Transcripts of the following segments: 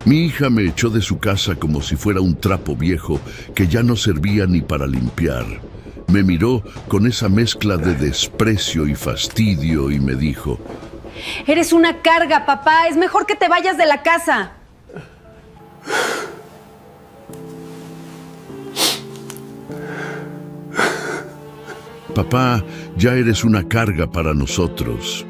Mi hija me echó de su casa como si fuera un trapo viejo que ya no servía ni para limpiar. Me miró con esa mezcla de desprecio y fastidio y me dijo: Eres una carga, papá. Es mejor que te vayas de la casa. Papá, ya eres una carga para nosotros.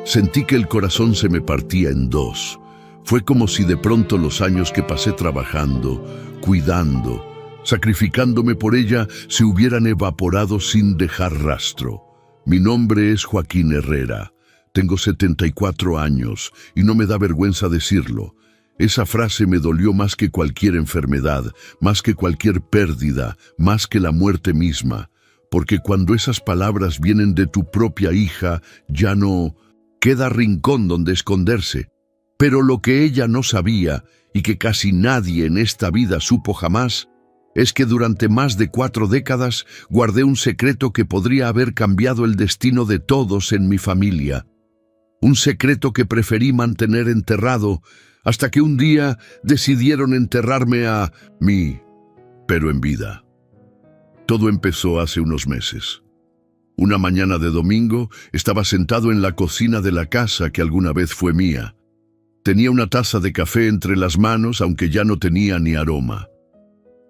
Sentí que el corazón se me partía en dos. Fue como si de pronto los años que pasé trabajando, cuidando, sacrificándome por ella, se hubieran evaporado sin dejar rastro. Mi nombre es Joaquín Herrera. Tengo 74 años y no me da vergüenza decirlo. Esa frase me dolió más que cualquier enfermedad, más que cualquier pérdida, más que la muerte misma. Porque cuando esas palabras vienen de tu propia hija, ya no queda rincón donde esconderse. Pero lo que ella no sabía, y que casi nadie en esta vida supo jamás, es que durante más de 4 décadas guardé un secreto que podría haber cambiado el destino de todos en mi familia. Un secreto que preferí mantener enterrado hasta que un día decidieron enterrarme a mí, pero en vida. Todo empezó hace unos meses. Una mañana de domingo estaba sentado en la cocina de la casa que alguna vez fue mía. Tenía una taza de café entre las manos, aunque ya no tenía ni aroma.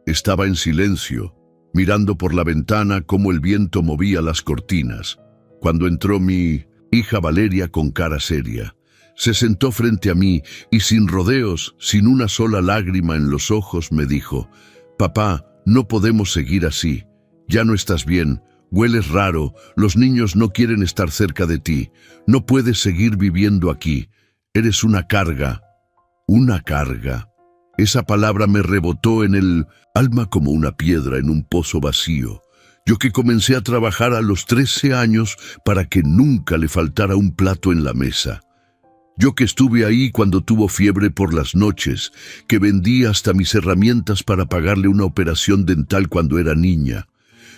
Estaba en silencio, mirando por la ventana cómo el viento movía las cortinas, cuando entró mi hija Valeria con cara seria. Se sentó frente a mí y sin rodeos, sin una sola lágrima en los ojos, me dijo: «Papá, no podemos seguir así. Ya no estás bien, hueles raro, los niños no quieren estar cerca de ti. No puedes seguir viviendo aquí. Eres una carga». Una carga. Esa palabra me rebotó en el alma como una piedra en un pozo vacío. Yo que comencé a trabajar a los 13 años para que nunca le faltara un plato en la mesa. Yo que estuve ahí cuando tuvo fiebre por las noches, que vendí hasta mis herramientas para pagarle una operación dental cuando era niña.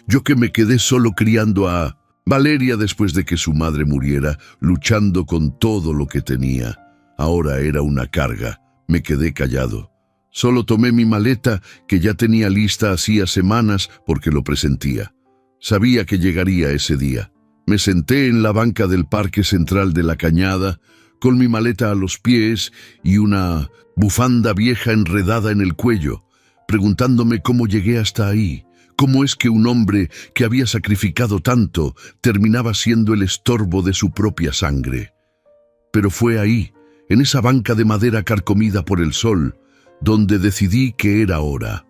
Yo que me quedé solo criando a Valeria después de que su madre muriera, luchando con todo lo que tenía. Ahora era una carga. Me quedé callado. Solo tomé mi maleta, que ya tenía lista hacía semanas porque lo presentía. Sabía que llegaría ese día. Me senté en la banca del Parque Central de la Cañada, con mi maleta a los pies y una bufanda vieja enredada en el cuello, preguntándome cómo llegué hasta ahí. ¿Cómo es que un hombre que había sacrificado tanto terminaba siendo el estorbo de su propia sangre? Pero fue ahí, en esa banca de madera carcomida por el sol, donde decidí que era hora,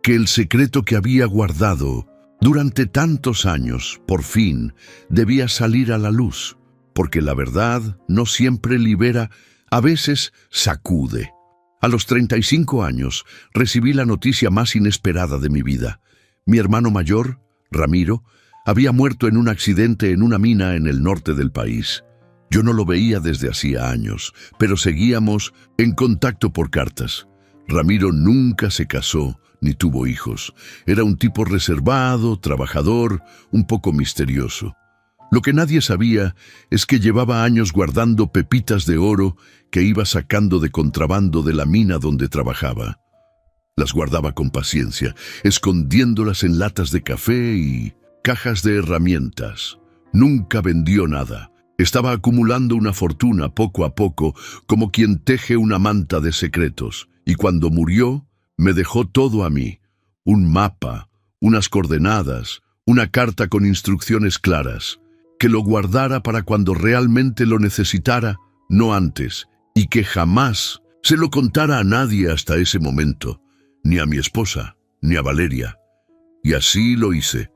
que el secreto que había guardado durante tantos años, por fin, debía salir a la luz, porque la verdad no siempre libera, a veces sacude. A los 35 años recibí la noticia más inesperada de mi vida. Mi hermano mayor, Ramiro, había muerto en un accidente en una mina en el norte del país. Yo no lo veía desde hacía años, pero seguíamos en contacto por cartas. Ramiro nunca se casó ni tuvo hijos. Era un tipo reservado, trabajador, un poco misterioso. Lo que nadie sabía es que llevaba años guardando pepitas de oro que iba sacando de contrabando de la mina donde trabajaba. Las guardaba con paciencia, escondiéndolas en latas de café y cajas de herramientas. Nunca vendió nada. Estaba acumulando una fortuna poco a poco, como quien teje una manta de secretos. Y cuando murió, me dejó todo a mí. Un mapa, unas coordenadas, una carta con instrucciones claras. Que lo guardara para cuando realmente lo necesitara, no antes. Y que jamás se lo contara a nadie hasta ese momento. Ni a mi esposa, ni a Valeria. Y así lo hice.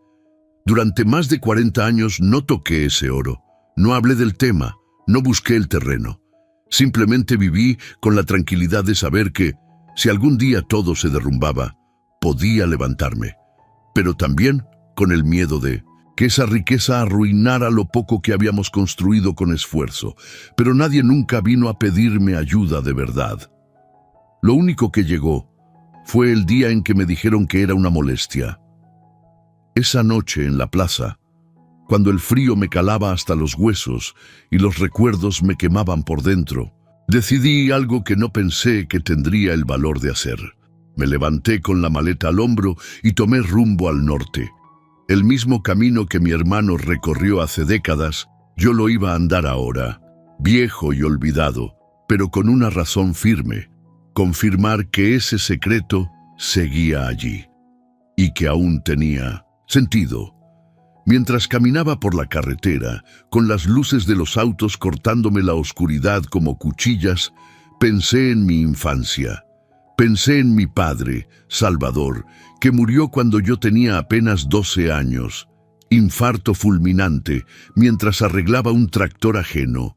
Durante más de 40 años no toqué ese oro, no hablé del tema, no busqué el terreno. Simplemente viví con la tranquilidad de saber que, si algún día todo se derrumbaba, podía levantarme. Pero también con el miedo de que esa riqueza arruinara lo poco que habíamos construido con esfuerzo. Pero nadie nunca vino a pedirme ayuda de verdad. Lo único que llegó fue el día en que me dijeron que era una molestia. Esa noche en la plaza, cuando el frío me calaba hasta los huesos y los recuerdos me quemaban por dentro, Decidí algo que no pensé que tendría el valor de hacer. Me levanté con la maleta al hombro y tomé rumbo al norte. El mismo camino que mi hermano recorrió hace décadas, yo lo iba a andar ahora, viejo y olvidado, pero con una razón firme: confirmar que ese secreto seguía allí y que aún tenía sentido. Mientras caminaba por la carretera, con las luces de los autos cortándome la oscuridad como cuchillas, pensé en mi infancia. Pensé en mi padre, Salvador, que murió cuando yo tenía apenas 12 años. Infarto fulminante, mientras arreglaba un tractor ajeno.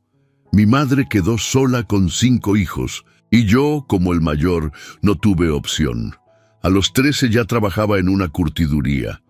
Mi madre quedó sola con 5 hijos, y yo, como el mayor, no tuve opción. A los 13 ya trabajaba en una curtiduría.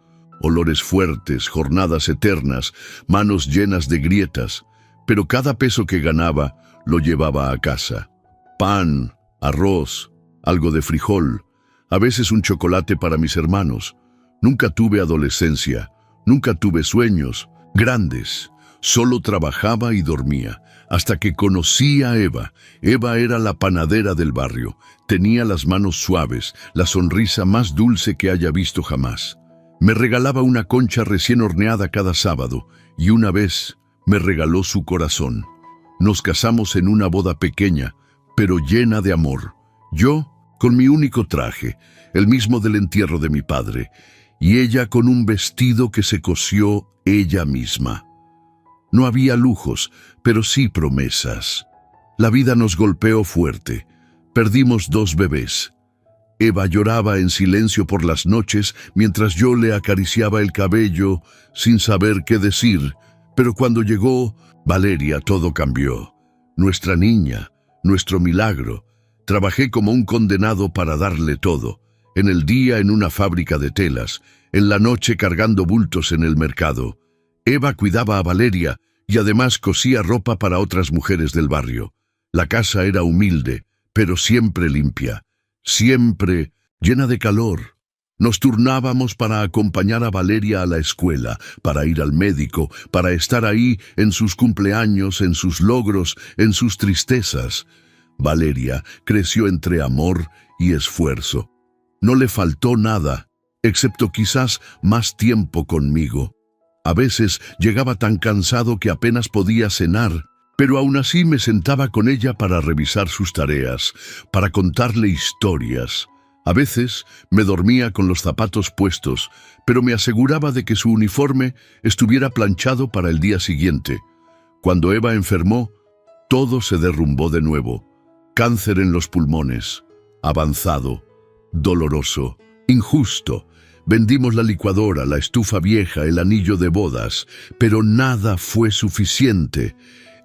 Olores fuertes, jornadas eternas, manos llenas de grietas, pero cada peso que ganaba lo llevaba a casa. Pan, arroz, algo de frijol, a veces un chocolate para mis hermanos. Nunca tuve adolescencia, nunca tuve sueños grandes. Solo trabajaba y dormía, hasta que conocí a Eva. Eva era la panadera del barrio. Tenía las manos suaves, la sonrisa más dulce que haya visto jamás. Me regalaba una concha recién horneada cada sábado, y una vez me regaló su corazón. Nos casamos en una boda pequeña, pero llena de amor. Yo, con mi único traje, el mismo del entierro de mi padre, y ella con un vestido que se cosió ella misma. No había lujos, pero sí promesas. La vida nos golpeó fuerte. Perdimos 2 bebés. Eva lloraba en silencio por las noches mientras yo le acariciaba el cabello sin saber qué decir. Pero cuando llegó Valeria, todo cambió. Nuestra niña, nuestro milagro. Trabajé como un condenado para darle todo. En el día en una fábrica de telas, en la noche cargando bultos en el mercado. Eva cuidaba a Valeria y además cosía ropa para otras mujeres del barrio. La casa era humilde, pero siempre limpia. Siempre llena de calor. Nos turnábamos para acompañar a Valeria a la escuela, para ir al médico, para estar ahí en sus cumpleaños, en sus logros, en sus tristezas. Valeria creció entre amor y esfuerzo. No le faltó nada, excepto quizás más tiempo conmigo. A veces llegaba tan cansado que apenas podía cenar, pero aún así me sentaba con ella para revisar sus tareas, para contarle historias. A veces me dormía con los zapatos puestos, pero me aseguraba de que su uniforme estuviera planchado para el día siguiente. Cuando Eva enfermó, todo se derrumbó de nuevo. Cáncer en los pulmones, avanzado, doloroso, injusto. Vendimos la licuadora, la estufa vieja, el anillo de bodas, pero nada fue suficiente.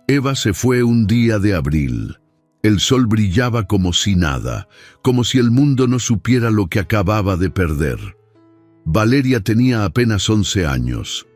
Eva se fue un día de abril. El sol brillaba como si nada, como si el mundo no supiera lo que acababa de perder. Valeria tenía apenas 11 años.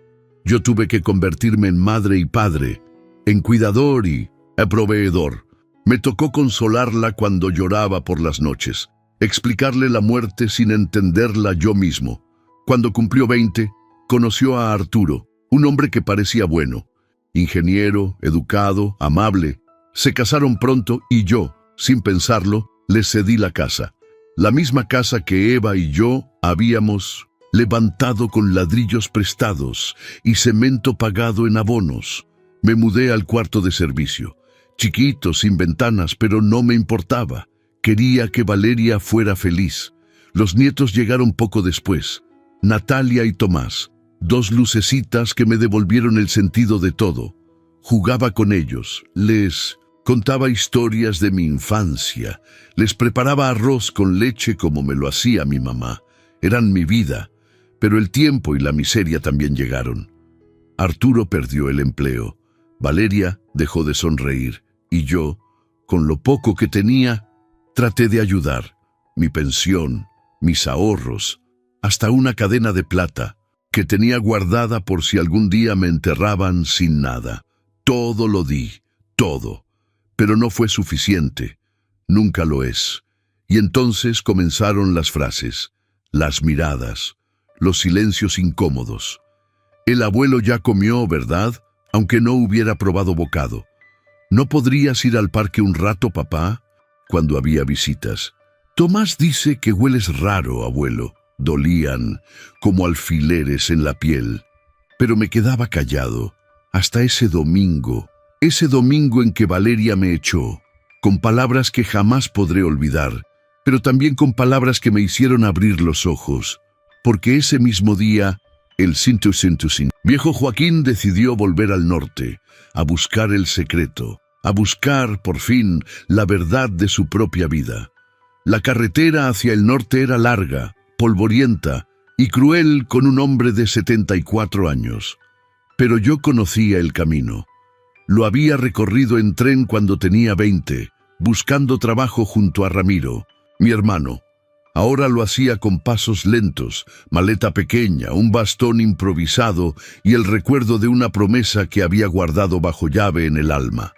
Yo tuve que convertirme en madre y padre, en cuidador y proveedor. Me tocó consolarla cuando lloraba por las noches, explicarle la muerte sin entenderla yo mismo. Cuando cumplió 20, conoció a Arturo, un hombre que parecía bueno. Ingeniero, educado, amable. Se casaron pronto y yo, sin pensarlo, les cedí la casa. La misma casa que Eva y yo habíamos levantado con ladrillos prestados y cemento pagado en abonos. Me mudé al cuarto de servicio. Chiquito, sin ventanas, pero no me importaba. Quería que Valeria fuera feliz. Los nietos llegaron poco después. Natalia y Tomás. 2 lucecitas que me devolvieron el sentido de todo. Jugaba con ellos, les contaba historias de mi infancia, les preparaba arroz con leche como me lo hacía mi mamá. Eran mi vida, pero el tiempo y la miseria también llegaron. Arturo perdió el empleo, Valeria dejó de sonreír, y yo, con lo poco que tenía, traté de ayudar. Mi pensión, mis ahorros, hasta una cadena de plata que tenía guardada por si algún día me enterraban sin nada. Todo lo di, todo, pero no fue suficiente, nunca lo es. Y entonces comenzaron las frases, las miradas, los silencios incómodos. El abuelo ya comió, ¿verdad? Aunque no hubiera probado bocado. ¿No podrías ir al parque un rato, papá? Cuando había visitas. Tomás dice que hueles raro, abuelo. Dolían como alfileres en la piel. Pero me quedaba callado hasta ese domingo en que Valeria me echó, con palabras que jamás podré olvidar, pero también con palabras que me hicieron abrir los ojos, porque ese mismo día, el viejo Joaquín decidió volver al norte, a buscar el secreto, a buscar, por fin, la verdad de su propia vida. La carretera hacia el norte era larga, polvorienta y cruel con un hombre de 74 años. Pero yo conocía el camino. Lo había recorrido en tren cuando tenía 20, buscando trabajo junto a Ramiro, mi hermano. Ahora lo hacía con pasos lentos, maleta pequeña, un bastón improvisado y el recuerdo de una promesa que había guardado bajo llave en el alma.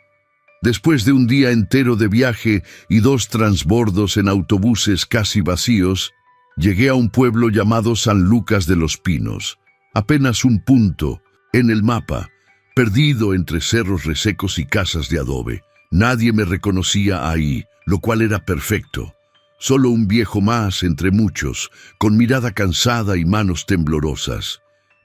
Después de un día entero de viaje y 2 transbordos en autobuses casi vacíos, llegué a un pueblo llamado San Lucas de los Pinos, apenas un punto en el mapa, perdido entre cerros resecos y casas de adobe. Nadie me reconocía ahí, lo cual era perfecto. Solo un viejo más entre muchos, con mirada cansada y manos temblorosas.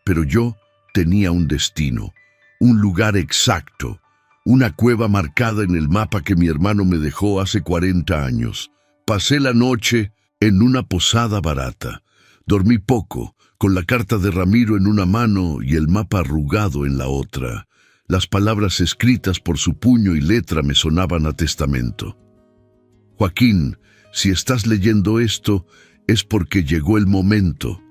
Pero yo tenía un destino, un lugar exacto, una cueva marcada en el mapa que mi hermano me dejó hace 40 años. Pasé la noche en una posada barata. Dormí poco, con la carta de Ramiro en una mano y el mapa arrugado en la otra. Las palabras escritas por su puño y letra me sonaban a testamento. Joaquín, si estás leyendo esto, es porque llegó el momento.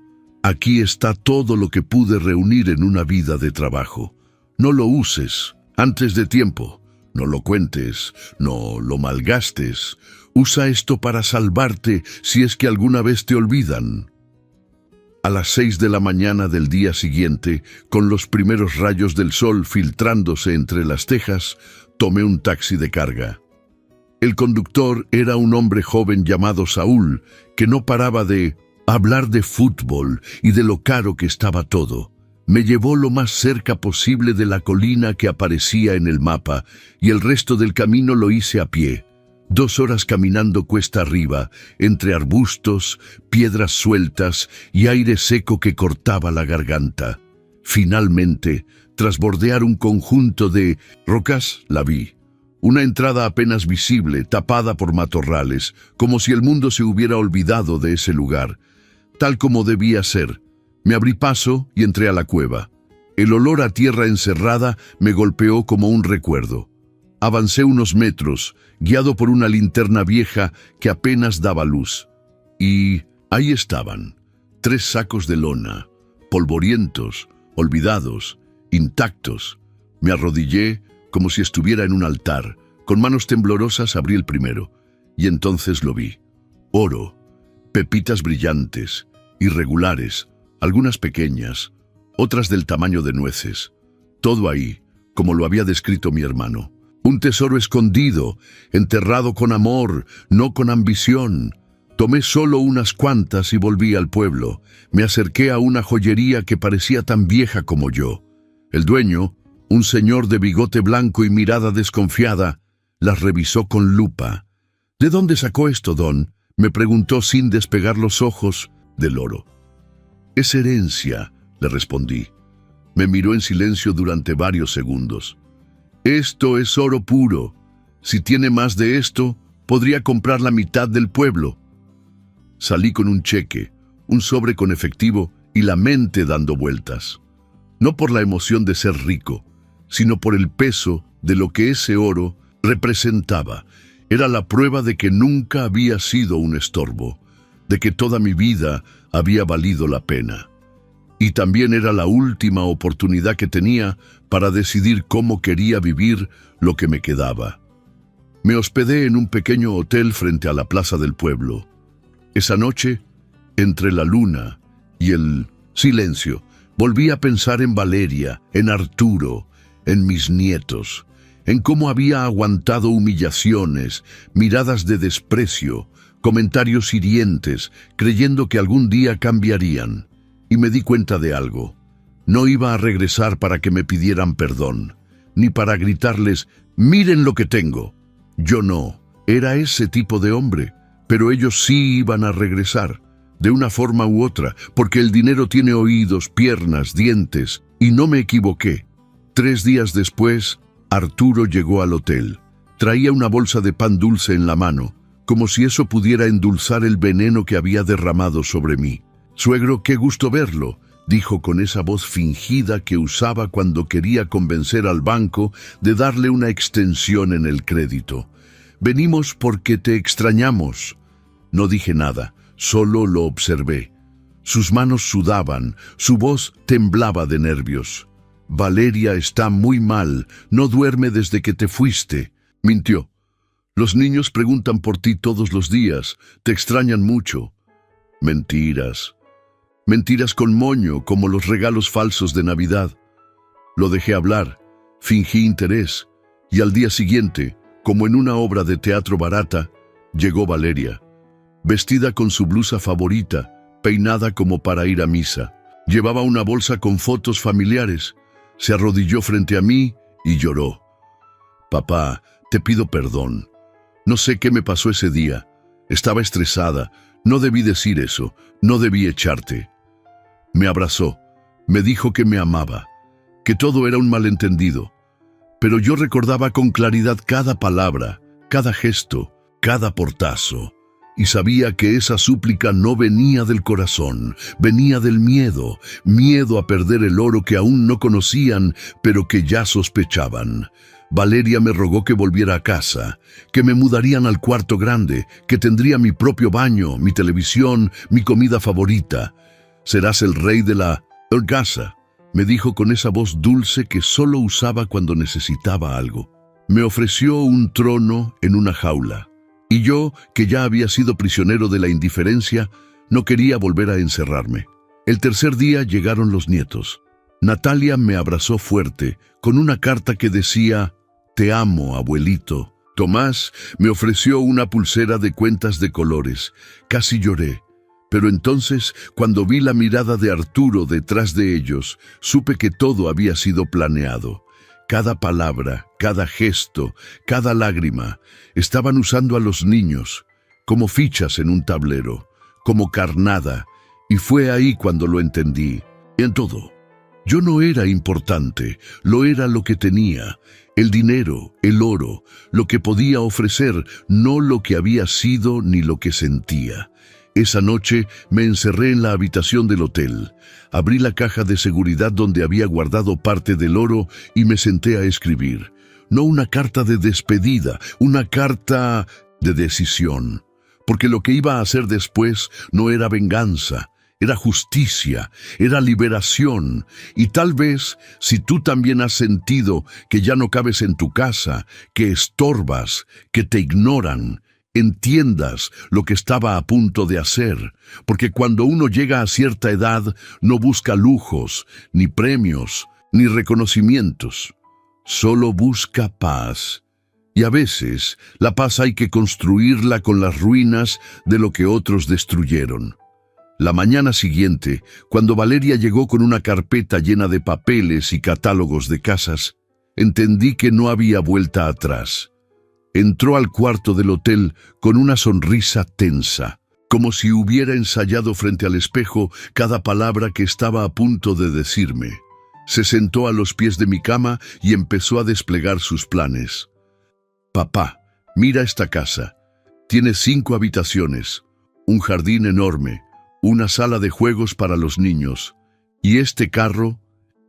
Aquí está todo lo que pude reunir en una vida de trabajo. No lo uses antes de tiempo. No lo cuentes, no lo malgastes. Usa esto para salvarte si es que alguna vez te olvidan. A las 6 de la mañana del día siguiente, con los primeros rayos del sol filtrándose entre las tejas, tomé un taxi de carga. El conductor era un hombre joven llamado Saúl, que no paraba de hablar de fútbol y de lo caro que estaba todo. Me llevó lo más cerca posible de la colina que aparecía en el mapa, y el resto del camino lo hice a pie. 2 horas caminando cuesta arriba, entre arbustos, piedras sueltas y aire seco que cortaba la garganta. Finalmente, tras bordear un conjunto de rocas, la vi. Una entrada apenas visible, tapada por matorrales, como si el mundo se hubiera olvidado de ese lugar. Tal como debía ser. Me abrí paso y entré a la cueva. El olor a tierra encerrada me golpeó como un recuerdo. Avancé unos metros, guiado por una linterna vieja que apenas daba luz. Y ahí estaban, 3 sacos de lona, polvorientos, olvidados, intactos. Me arrodillé como si estuviera en un altar. Con manos temblorosas abrí el primero, y entonces lo vi. Oro, pepitas brillantes, irregulares, algunas pequeñas, otras del tamaño de nueces. Todo ahí, como lo había descrito mi hermano. Un tesoro escondido, enterrado con amor, no con ambición. Tomé solo unas cuantas y volví al pueblo. Me acerqué a una joyería que parecía tan vieja como yo. El dueño, un señor de bigote blanco y mirada desconfiada, las revisó con lupa. ¿De dónde sacó esto, don?, me preguntó sin despegar los ojos del oro. Es herencia, le respondí. Me miró en silencio durante varios segundos. Esto es oro puro. Si tiene más de esto, podría comprar la mitad del pueblo. Salí con un cheque, un sobre con efectivo y la mente dando vueltas. No por la emoción de ser rico, sino por el peso de lo que ese oro representaba. Era la prueba de que nunca había sido un estorbo, de que toda mi vida había valido la pena. Y también era la última oportunidad que tenía para decidir cómo quería vivir lo que me quedaba. Me hospedé en un pequeño hotel frente a la plaza del pueblo. Esa noche, entre la luna y el silencio, volví a pensar en Valeria, en Arturo, en mis nietos, en cómo había aguantado humillaciones, miradas de desprecio, comentarios hirientes, creyendo que algún día cambiarían. Y me di cuenta de algo. No iba a regresar para que me pidieran perdón. ni para gritarles, «Miren lo que tengo». Yo no, era ese tipo de hombre, pero ellos sí iban a regresar, de una forma u otra, porque el dinero tiene oídos, piernas, dientes, y no me equivoqué. 3 días después, Arturo llegó al hotel. Traía una bolsa de pan dulce en la mano, como si eso pudiera endulzar el veneno que había derramado sobre mí. «Suegro, qué gusto verlo», dijo con esa voz fingida que usaba cuando quería convencer al banco de darle una extensión en el crédito. «Venimos porque te extrañamos». No dije nada, solo lo observé. Sus manos sudaban, su voz temblaba de nervios. «Valeria está muy mal, no duerme desde que te fuiste». Mintió. «Los niños preguntan por ti todos los días, te extrañan mucho». Mentiras. Mentiras con moño, como los regalos falsos de Navidad. Lo dejé hablar, fingí interés, y al día siguiente, como en una obra de teatro barata, llegó Valeria, vestida con su blusa favorita, peinada como para ir a misa. Llevaba una bolsa con fotos familiares, se arrodilló frente a mí y lloró. «Papá, te pido perdón. No sé qué me pasó ese día. Estaba estresada, no debí decir eso, no debí echarte». Me abrazó, me dijo que me amaba, que todo era un malentendido, pero yo recordaba con claridad cada palabra, cada gesto, cada portazo, y sabía que esa súplica no venía del corazón, venía del miedo, miedo a perder el oro que aún no conocían, pero que ya sospechaban. Valeria me rogó que volviera a casa, que me mudarían al cuarto grande, que tendría mi propio baño, mi televisión, mi comida favorita. «Serás el rey de la casa», me dijo con esa voz dulce que solo usaba cuando necesitaba algo. Me ofreció un trono en una jaula, y yo, que ya había sido prisionero de la indiferencia, no quería volver a encerrarme. El tercer día llegaron los nietos. Natalia me abrazó fuerte, con una carta que decía, «Te amo, abuelito». Tomás me ofreció una pulsera de cuentas de colores. Casi lloré. Pero entonces, cuando vi la mirada de Arturo detrás de ellos, supe que todo había sido planeado. Cada palabra, cada gesto, cada lágrima, estaban usando a los niños, como fichas en un tablero, como carnada, y fue ahí cuando lo entendí. En todo. Yo no era importante, lo era lo que tenía, el dinero, el oro, lo que podía ofrecer, no lo que había sido ni lo que sentía. Esa noche me encerré en la habitación del hotel, abrí la caja de seguridad donde había guardado parte del oro y me senté a escribir. No una carta de despedida, una carta de decisión, porque lo que iba a hacer después no era venganza, era justicia, era liberación. Y tal vez, si tú también has sentido que ya no cabes en tu casa, que estorbas, que te ignoran, entiendas lo que estaba a punto de hacer, porque cuando uno llega a cierta edad no busca lujos, ni premios, ni reconocimientos. Solo busca paz. Y a veces la paz hay que construirla con las ruinas de lo que otros destruyeron. La mañana siguiente, cuando Valeria llegó con una carpeta llena de papeles y catálogos de casas, entendí que no había vuelta atrás. Entró al cuarto del hotel con una sonrisa tensa, como si hubiera ensayado frente al espejo cada palabra que estaba a punto de decirme. Se sentó a los pies de mi cama y empezó a desplegar sus planes. «Papá, mira esta casa. Tiene 5 habitaciones, un jardín enorme, una sala de juegos para los niños, y este carro,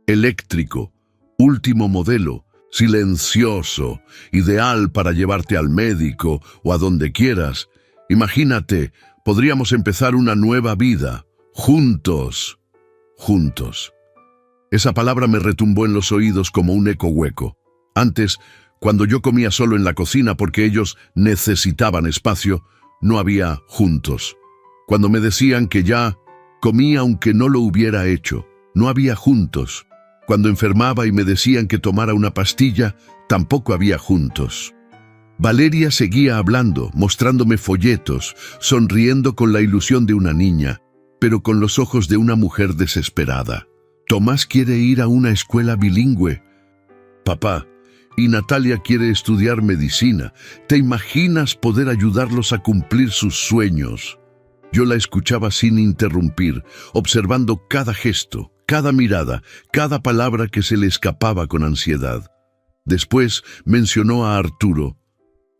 eléctrico, último modelo, silencioso, ideal para llevarte al médico o a donde quieras. Imagínate, podríamos empezar una nueva vida, juntos, juntos». Esa palabra me retumbó en los oídos como un eco hueco. Antes, cuando yo comía solo en la cocina porque ellos necesitaban espacio, no había juntos. Cuando me decían que ya comía aunque no lo hubiera hecho, no había juntos. Cuando enfermaba y me decían que tomara una pastilla, tampoco había juntos. Valeria seguía hablando, mostrándome folletos, sonriendo con la ilusión de una niña, pero con los ojos de una mujer desesperada. «Tomás quiere ir a una escuela bilingüe». «Papá, y Natalia quiere estudiar medicina. ¿Te imaginas poder ayudarlos a cumplir sus sueños? Yo la escuchaba sin interrumpir, observando cada gesto, cada mirada, cada palabra que se le escapaba con ansiedad. Después mencionó a Arturo.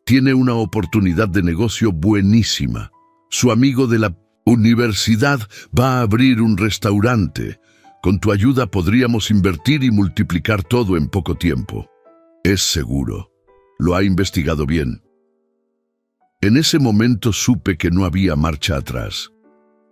Tiene una oportunidad de negocio buenísima. Su amigo de la universidad va a abrir un restaurante. Con tu ayuda podríamos invertir y multiplicar todo en poco tiempo. Es seguro. Lo ha investigado bien. En ese momento supe que no había marcha atrás.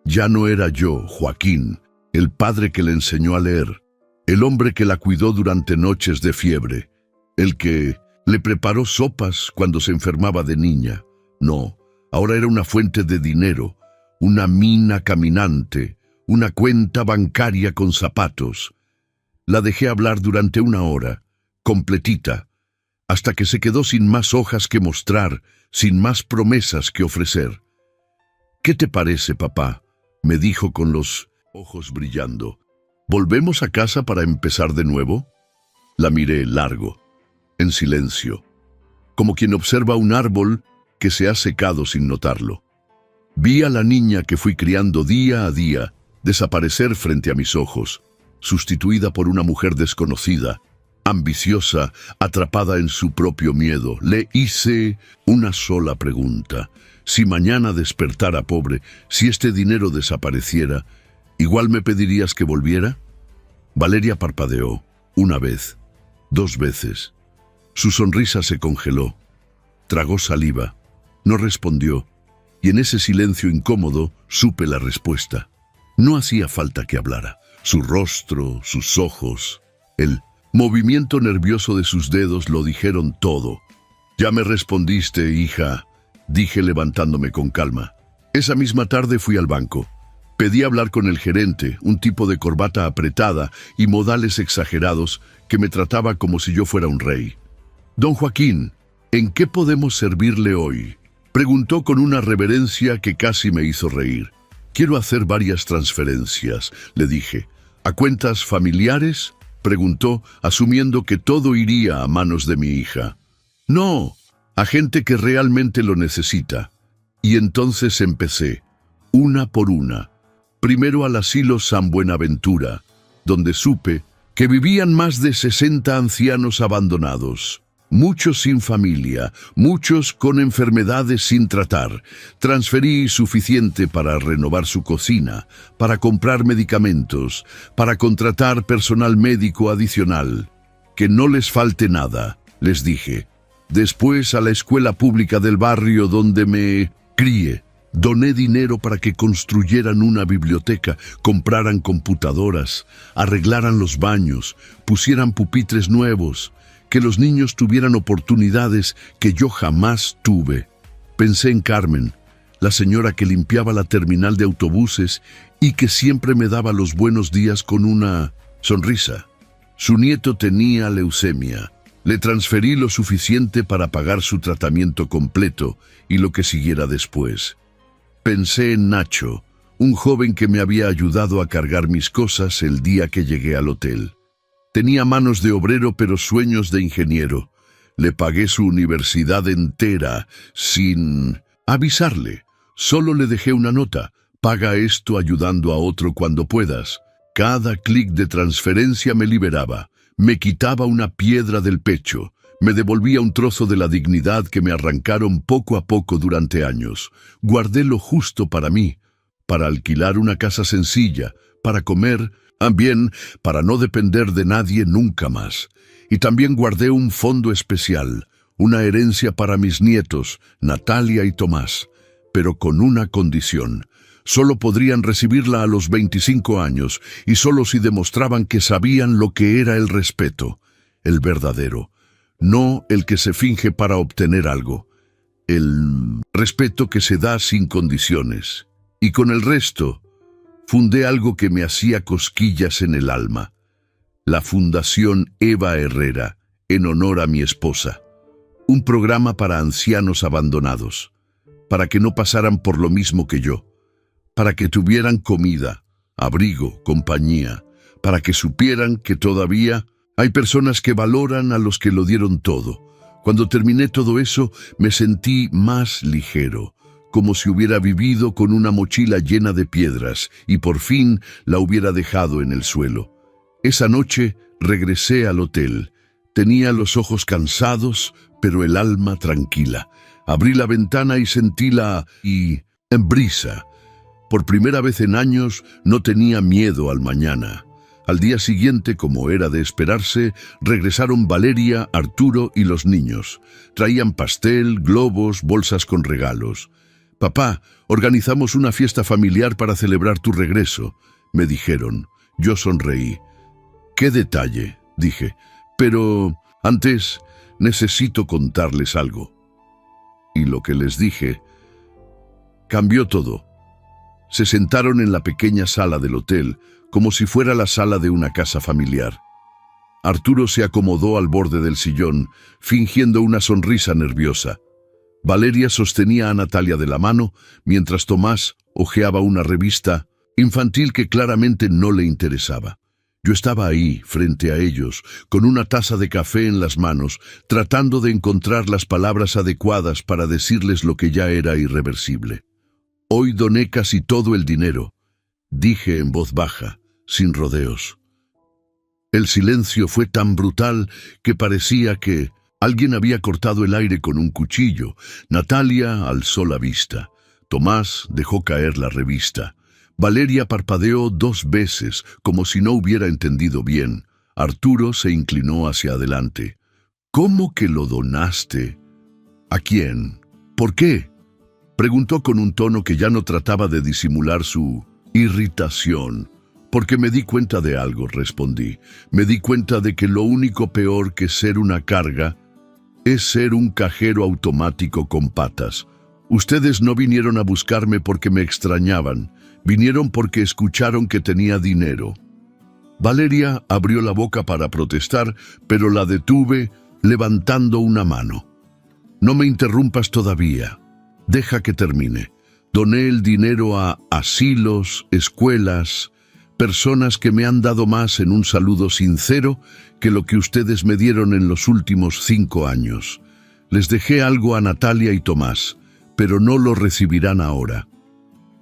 Ya no era yo, Joaquín, el padre que le enseñó a leer, el hombre que la cuidó durante noches de fiebre, el que le preparó sopas cuando se enfermaba de niña. No, ahora era una fuente de dinero, una mina caminante, una cuenta bancaria con zapatos. La dejé hablar durante 1 hora, completita, hasta que se quedó sin más hojas que mostrar, sin más promesas que ofrecer. «¿Qué te parece, papá?», me dijo con los ojos brillando. «¿Volvemos a casa para empezar de nuevo?». La miré largo, en silencio, como quien observa un árbol que se ha secado sin notarlo. Vi a la niña que fui criando día a día desaparecer frente a mis ojos, sustituida por una mujer desconocida, ambiciosa, atrapada en su propio miedo. Le hice una sola pregunta. Si mañana despertara pobre, si este dinero desapareciera, ¿igual me pedirías que volviera? Valeria parpadeó, 1 vez, 2 veces. Su sonrisa se congeló. Tragó saliva. No respondió, y en ese silencio incómodo supe la respuesta. No hacía falta que hablara. Su rostro, sus ojos, el movimiento nervioso de sus dedos lo dijeron todo. «Ya me respondiste, hija», dije levantándome con calma. Esa misma tarde fui al banco. Pedí hablar con el gerente, un tipo de corbata apretada y modales exagerados que me trataba como si yo fuera un rey. «Don Joaquín, ¿en qué podemos servirle hoy?», preguntó con una reverencia que casi me hizo reír. «Quiero hacer varias transferencias», le dije. «¿A cuentas familiares?», preguntó, asumiendo que todo iría a manos de mi hija. «No, a gente que realmente lo necesita». Y entonces empecé, una por una. Primero al asilo San Buenaventura, donde supe que vivían más de 60 ancianos abandonados. Muchos sin familia, muchos con enfermedades sin tratar. Transferí suficiente para renovar su cocina, para comprar medicamentos, para contratar personal médico adicional. «Que no les falte nada», les dije. Después a la escuela pública del barrio donde me crié. Doné dinero para que construyeran una biblioteca, compraran computadoras, arreglaran los baños, pusieran pupitres nuevos, que los niños tuvieran oportunidades que yo jamás tuve. Pensé en Carmen, la señora que limpiaba la terminal de autobuses y que siempre me daba los buenos días con una sonrisa. Su nieto tenía leucemia. Le transferí lo suficiente para pagar su tratamiento completo y lo que siguiera después. Pensé en Nacho, un joven que me había ayudado a cargar mis cosas el día que llegué al hotel. Tenía manos de obrero pero sueños de ingeniero. Le pagué su universidad entera sin avisarle. Solo le dejé una nota: «Paga esto ayudando a otro cuando puedas». Cada clic de transferencia me liberaba, me quitaba una piedra del pecho, me devolvía un trozo de la dignidad que me arrancaron poco a poco durante años. Guardé lo justo para mí, para alquilar una casa sencilla, para comer, también para no depender de nadie nunca más. Y también guardé un fondo especial, una herencia para mis nietos, Natalia y Tomás, pero con una condición. Solo podrían recibirla a los 25 años y solo si demostraban que sabían lo que era el respeto, el verdadero, no el que se finge para obtener algo, el respeto que se da sin condiciones. Y con el resto, fundé algo que me hacía cosquillas en el alma, la Fundación Eva Herrera, en honor a mi esposa. Un programa para ancianos abandonados, para que no pasaran por lo mismo que yo, para que tuvieran comida, abrigo, compañía, para que supieran que todavía Hay personas que valoran a los que lo dieron todo. Cuando terminé todo eso, me sentí más ligero, como si hubiera vivido con una mochila llena de piedras y por fin la hubiera dejado en el suelo. Esa noche regresé al hotel. Tenía los ojos cansados, pero el alma tranquila. Abrí la ventana y sentí en brisa. Por primera vez en años no tenía miedo al mañana. Al día siguiente, como era de esperarse, regresaron Valeria, Arturo y los niños. Traían pastel, globos, bolsas con regalos. «Papá, organizamos una fiesta familiar para celebrar tu regreso», me dijeron. Yo sonreí. «¡Qué detalle!», dije. «Pero antes necesito contarles algo». Y lo que les dije cambió todo. Se sentaron en la pequeña sala del hotel, como si fuera la sala de una casa familiar. Arturo se acomodó al borde del sillón, fingiendo una sonrisa nerviosa. Valeria sostenía a Natalia de la mano, mientras Tomás hojeaba una revista infantil que claramente no le interesaba. Yo estaba ahí, frente a ellos, con una taza de café en las manos, tratando de encontrar las palabras adecuadas para decirles lo que ya era irreversible. «Hoy doné casi todo el dinero», dije en voz baja, sin rodeos. El silencio fue tan brutal que parecía que alguien había cortado el aire con un cuchillo. Natalia alzó la vista. Tomás dejó caer la revista. Valeria parpadeó 2 veces, como si no hubiera entendido bien. Arturo se inclinó hacia adelante. «¿Cómo que lo donaste? ¿A quién? ¿Por qué?», preguntó con un tono que ya no trataba de disimular su irritación. «Porque me di cuenta de algo», respondí. «Me di cuenta de que lo único peor que ser una carga es ser un cajero automático con patas. Ustedes no vinieron a buscarme porque me extrañaban, vinieron porque escucharon que tenía dinero». Valeria abrió la boca para protestar, pero la detuve levantando una mano. «No me interrumpas todavía. Deja que termine. Doné el dinero a asilos, escuelas, personas que me han dado más en un saludo sincero que lo que ustedes me dieron en los últimos 5 años. Les dejé algo a Natalia y Tomás, pero no lo recibirán ahora.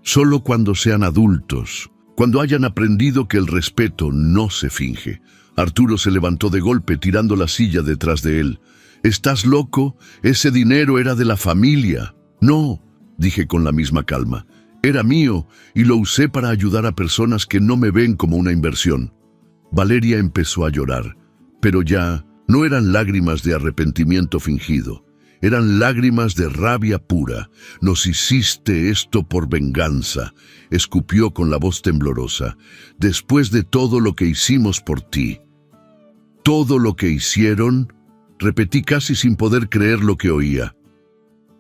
Solo cuando sean adultos, cuando hayan aprendido que el respeto no se finge». Arturo se levantó de golpe, tirando la silla detrás de él. «¿Estás loco? Ese dinero era de la familia». «No», dije con la misma calma. «Era mío y lo usé para ayudar a personas que no me ven como una inversión». Valeria empezó a llorar, pero ya no eran lágrimas de arrepentimiento fingido. Eran lágrimas de rabia pura. «Nos hiciste esto por venganza», escupió con la voz temblorosa. «Después de todo lo que hicimos por ti». «¿Todo lo que hicieron?», repetí casi sin poder creer lo que oía.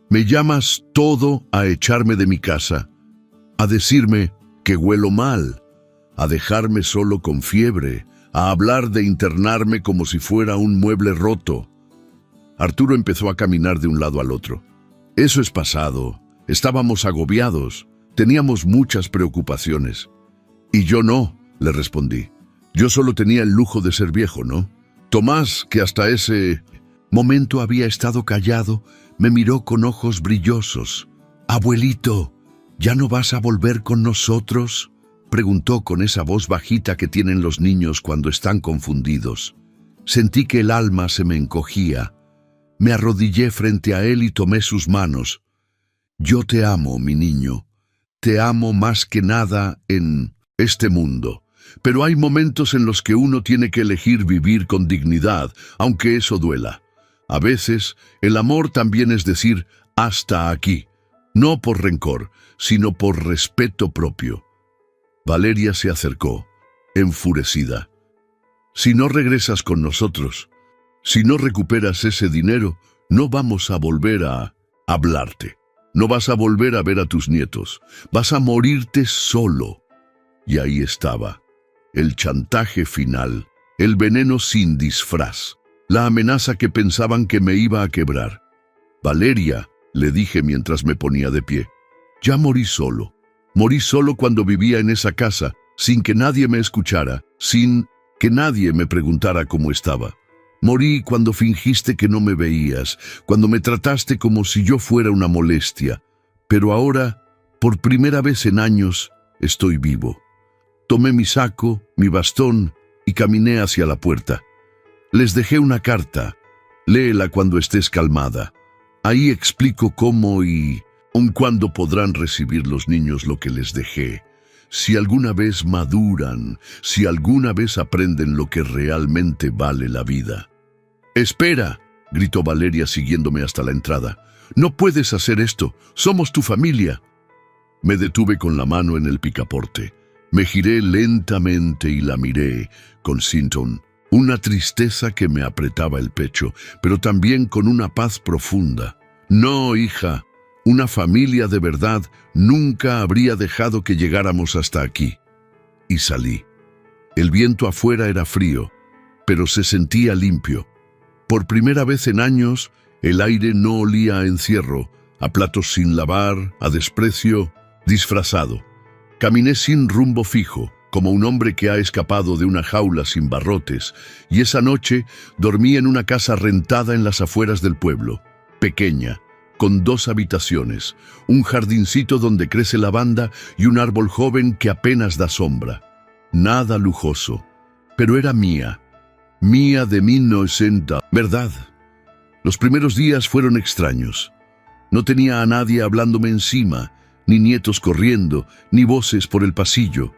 «¿Me llamas todo a echarme de mi casa, a decirme que huelo mal, a dejarme solo con fiebre, a hablar de internarme como si fuera un mueble roto?» Arturo empezó a caminar de un lado al otro. «Eso es pasado. Estábamos agobiados. Teníamos muchas preocupaciones». «Y yo no», le respondí. «Yo solo tenía el lujo de ser viejo, ¿no?» Tomás, que hasta ese momento había estado callado, me miró con ojos brillosos. «Abuelito, ¿ya no vas a volver con nosotros?», preguntó con esa voz bajita que tienen los niños cuando están confundidos. Sentí que el alma se me encogía. Me arrodillé frente a él y tomé sus manos. «Yo te amo, mi niño. Te amo más que nada en este mundo. Pero hay momentos en los que uno tiene que elegir vivir con dignidad, aunque eso duela. A veces, el amor también es decir, hasta aquí, no por rencor, sino por respeto propio». Valeria se acercó, enfurecida. «Si no regresas con nosotros, si no recuperas ese dinero, no vamos a volver a hablarte. No vas a volver a ver a tus nietos. Vas a morirte solo». Y ahí estaba, el chantaje final, el veneno sin disfraz, la amenaza que pensaban que me iba a quebrar. «Valeria», le dije mientras me ponía de pie, «ya morí solo. Morí solo cuando vivía en esa casa, sin que nadie me escuchara, sin que nadie me preguntara cómo estaba. Morí cuando fingiste que no me veías, cuando me trataste como si yo fuera una molestia. Pero ahora, por primera vez en años, estoy vivo. Tomé mi saco, mi bastón y caminé hacia la puerta. Les dejé una carta. Léela cuando estés calmada. Ahí explico cómo y cuándo podrán recibir los niños lo que les dejé. Si alguna vez maduran, si alguna vez aprenden lo que realmente vale la vida. «Espera», gritó Valeria siguiéndome hasta la entrada. «No puedes hacer esto. Somos tu familia». Me detuve con la mano en el picaporte. Me giré lentamente y la miré con Sinton. Una tristeza que me apretaba el pecho, pero también con una paz profunda. «No, hija. Una familia de verdad nunca habría dejado que llegáramos hasta aquí». Y salí. El viento afuera era frío, pero se sentía limpio. Por primera vez en años, el aire no olía a encierro, a platos sin lavar, a desprecio, disfrazado. Caminé sin rumbo fijo, como un hombre que ha escapado de una jaula sin barrotes, y esa noche dormí en una casa rentada en las afueras del pueblo, pequeña, con 2 habitaciones, un jardincito donde crece lavanda y un árbol joven que apenas da sombra. Nada lujoso, pero era mía de 1900, ¿verdad? Los primeros días fueron extraños. No tenía a nadie hablándome encima, ni nietos corriendo, ni voces por el pasillo.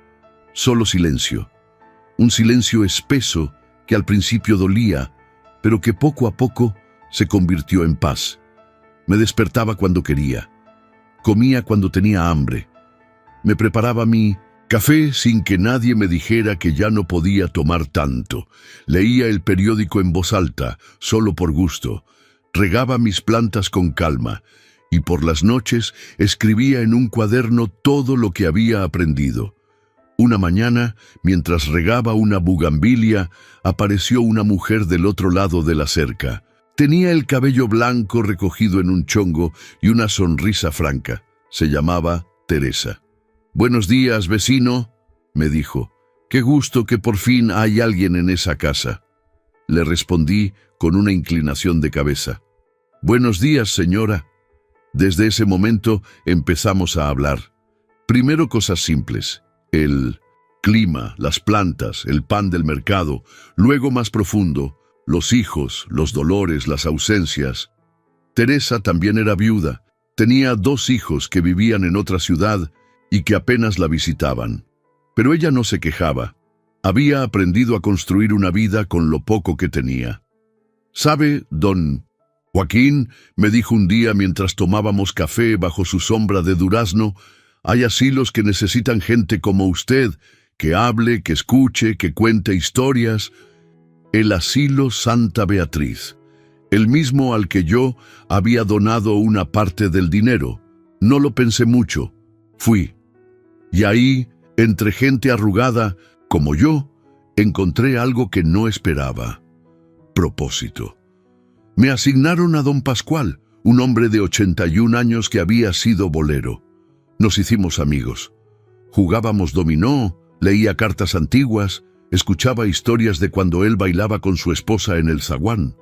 Solo silencio. Un silencio espeso que al principio dolía, pero que poco a poco se convirtió en paz. Me despertaba cuando quería. Comía cuando tenía hambre. Me preparaba mi café sin que nadie me dijera que ya no podía tomar tanto. Leía el periódico en voz alta, solo por gusto. Regaba mis plantas con calma. Y por las noches escribía en un cuaderno todo lo que había aprendido. Una mañana, mientras regaba una bugambilia, apareció una mujer del otro lado de la cerca. Tenía el cabello blanco recogido en un chongo y una sonrisa franca. Se llamaba Teresa. «Buenos días, vecino», me dijo. «Qué gusto que por fin hay alguien en esa casa». Le respondí con una inclinación de cabeza. «Buenos días, señora». Desde ese momento empezamos a hablar. Primero cosas simples. El clima, las plantas, el pan del mercado. Luego más profundo, los hijos, los dolores, las ausencias. Teresa también era viuda. Tenía 2 hijos que vivían en otra ciudad y que apenas la visitaban. Pero ella no se quejaba. Había aprendido a construir una vida con lo poco que tenía. «¿Sabe, don Joaquín?», me dijo un día mientras tomábamos café bajo su sombra de durazno, «hay asilos que necesitan gente como usted, que hable, que escuche, que cuente historias». El asilo Santa Beatriz, el mismo al que yo había donado una parte del dinero. No lo pensé mucho. Fui. Y ahí, entre gente arrugada, como yo, encontré algo que no esperaba. Propósito. Me asignaron a don Pascual, un hombre de 81 años que había sido bolero. Nos hicimos amigos. Jugábamos dominó, leía cartas antiguas, escuchaba historias de cuando él bailaba con su esposa en el zaguán.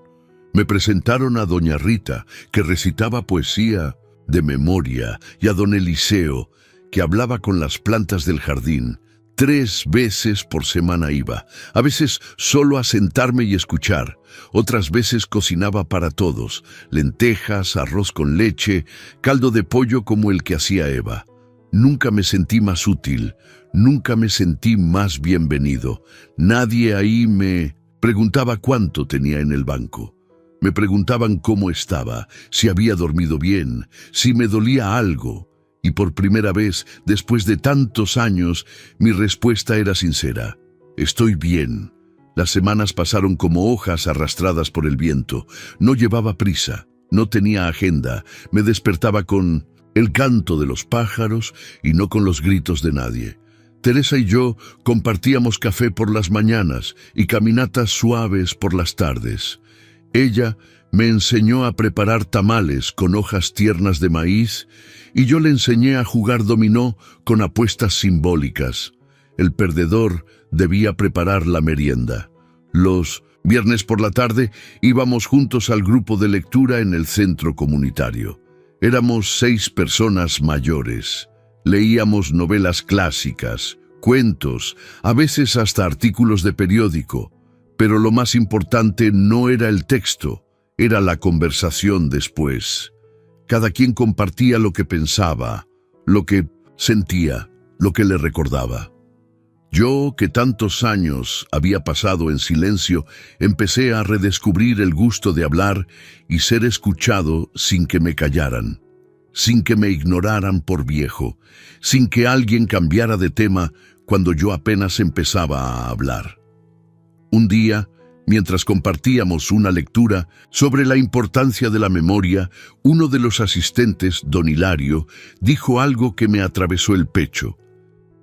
Me presentaron a doña Rita, que recitaba poesía de memoria, y a don Eliseo, que hablaba con las plantas del jardín. 3 veces por semana iba, a veces solo a sentarme y escuchar, otras veces cocinaba para todos, lentejas, arroz con leche, caldo de pollo como el que hacía Eva. Nunca me sentí más útil, nunca me sentí más bienvenido. Nadie ahí me preguntaba cuánto tenía en el banco. Me preguntaban cómo estaba, si había dormido bien, si me dolía algo. Y por primera vez, después de tantos años, mi respuesta era sincera. Estoy bien. Las semanas pasaron como hojas arrastradas por el viento. No llevaba prisa, no tenía agenda. Me despertaba con el canto de los pájaros y no con los gritos de nadie. Teresa y yo compartíamos café por las mañanas y caminatas suaves por las tardes. Ella me enseñó a preparar tamales con hojas tiernas de maíz y yo le enseñé a jugar dominó con apuestas simbólicas. El perdedor Debía preparar la merienda. Los viernes por la tarde íbamos juntos al grupo de lectura en el centro comunitario. Éramos 6 personas mayores. Leíamos novelas clásicas, cuentos, a veces hasta artículos de periódico. Pero lo más importante no era el texto, era la conversación después. Cada quien compartía lo que pensaba, lo que sentía, lo que le recordaba. Yo, que tantos años había pasado en silencio, empecé a redescubrir el gusto de hablar y ser escuchado sin que me callaran, sin que me ignoraran por viejo, sin que alguien cambiara de tema cuando yo apenas empezaba a hablar. Un día, mientras compartíamos una lectura sobre la importancia de la memoria, uno de los asistentes, don Hilario, dijo algo que me atravesó el pecho.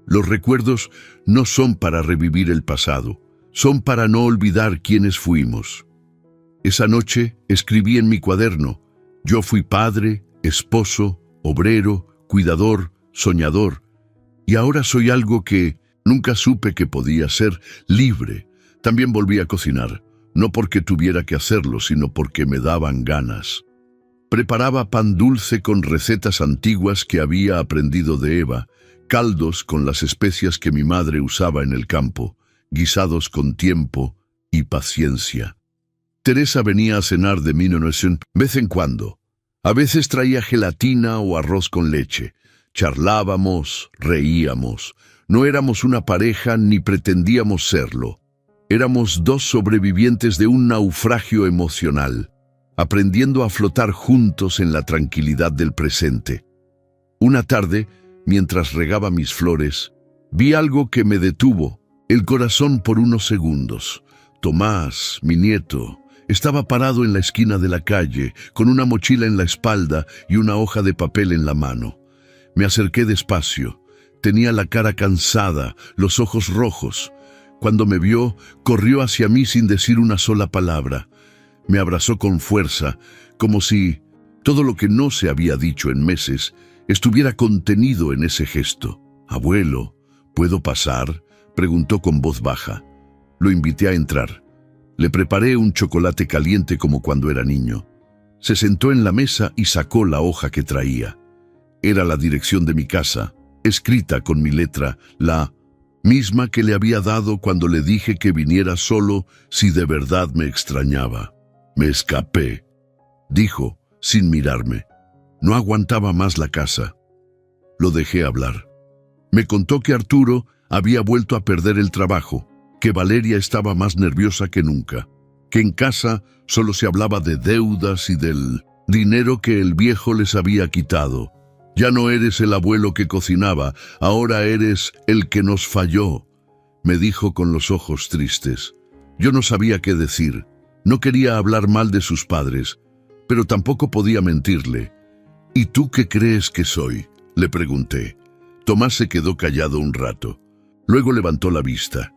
Los recuerdos no son para revivir el pasado, son para no olvidar quiénes fuimos. Esa noche escribí en mi cuaderno: yo fui padre, esposo, obrero, cuidador, soñador, y ahora soy algo que nunca supe que podía ser: libre. También volví a cocinar, no porque tuviera que hacerlo, sino porque me daban ganas. Preparaba pan dulce con recetas antiguas que había aprendido de Eva, caldos con las especias que mi madre usaba en el campo, guisados con tiempo y paciencia. Teresa venía a cenar de vez en cuando. A veces traía gelatina o arroz con leche. Charlábamos, reíamos. No éramos una pareja ni pretendíamos serlo. Éramos 2 sobrevivientes de un naufragio emocional, aprendiendo a flotar juntos en la tranquilidad del presente. Una tarde, mientras regaba mis flores, vi algo que me detuvo el corazón por unos segundos. Tomás, mi nieto, estaba parado en la esquina de la calle, con una mochila en la espalda y una hoja de papel en la mano. Me acerqué despacio. Tenía la cara cansada, los ojos rojos. Cuando me vio, corrió hacia mí sin decir una sola palabra. Me abrazó con fuerza, como si todo lo que no se había dicho en meses estuviera contenido en ese gesto. «Abuelo, ¿puedo pasar?», preguntó con voz baja. Lo invité a entrar. Le preparé un chocolate caliente como cuando era niño. Se sentó en la mesa y sacó la hoja que traía. Era la dirección de mi casa, escrita con mi letra, la misma que le había dado cuando le dije que viniera solo si de verdad me extrañaba. «Me escapé», dijo, sin mirarme. No aguantaba más la casa. Lo dejé hablar. Me contó que Arturo había vuelto a perder el trabajo, que Valeria estaba más nerviosa que nunca, que en casa solo se hablaba de deudas y del dinero que el viejo les había quitado. «Ya no eres el abuelo que cocinaba, ahora eres el que nos falló», me dijo con los ojos tristes. Yo no sabía qué decir. No quería hablar mal de sus padres, pero tampoco podía mentirle. «¿Y tú qué crees que soy?», le pregunté. Tomás se quedó callado un rato. Luego levantó la vista.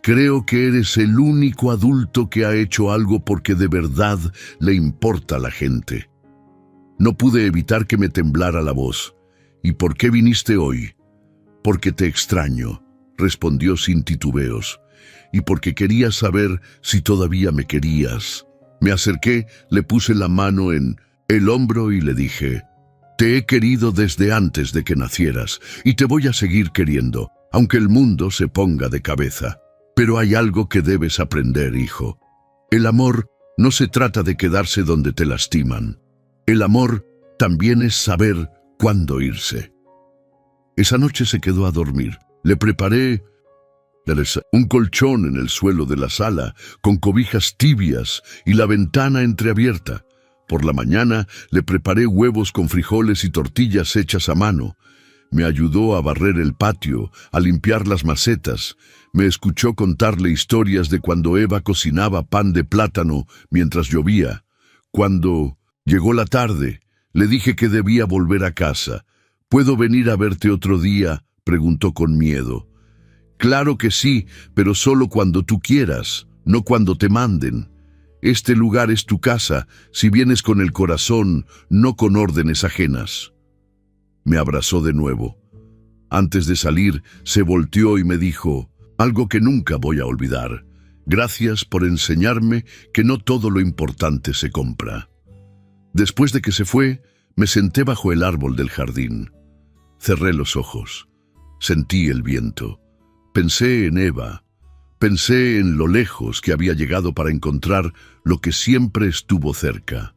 «Creo que eres el único adulto que ha hecho algo porque de verdad le importa a la gente». No pude evitar que me temblara la voz. «¿Y por qué viniste hoy?». «Porque te extraño», respondió sin titubeos. «Y porque quería saber si todavía me querías». Me acerqué, le puse la mano en el hombro y le dije: «Te he querido desde antes de que nacieras y te voy a seguir queriendo, aunque el mundo se ponga de cabeza. Pero hay algo que debes aprender, hijo. El amor no se trata de quedarse donde te lastiman. El amor también es saber cuándo irse». Esa noche se quedó a dormir. Le preparé un colchón en el suelo de la sala, con cobijas tibias y la ventana entreabierta. Por la mañana le preparé huevos con frijoles y tortillas hechas a mano. Me ayudó a barrer el patio, a limpiar las macetas. Me escuchó contarle historias de cuando Eva cocinaba pan de plátano mientras llovía. Cuando llegó la tarde, le dije que debía volver a casa. «¿Puedo venir a verte otro día?», preguntó con miedo. «Claro que sí, pero solo cuando tú quieras, no cuando te manden. Este lugar es tu casa, si vienes con el corazón, no con órdenes ajenas». Me abrazó de nuevo. Antes de salir, se volteó y me dijo: algo que nunca voy a olvidar. Gracias por enseñarme que no todo lo importante se compra. Después de que se fue, me senté bajo el árbol del jardín. Cerré los ojos. Sentí el viento. Pensé en Eva. Pensé en lo lejos que había llegado para encontrar lo que siempre estuvo cerca.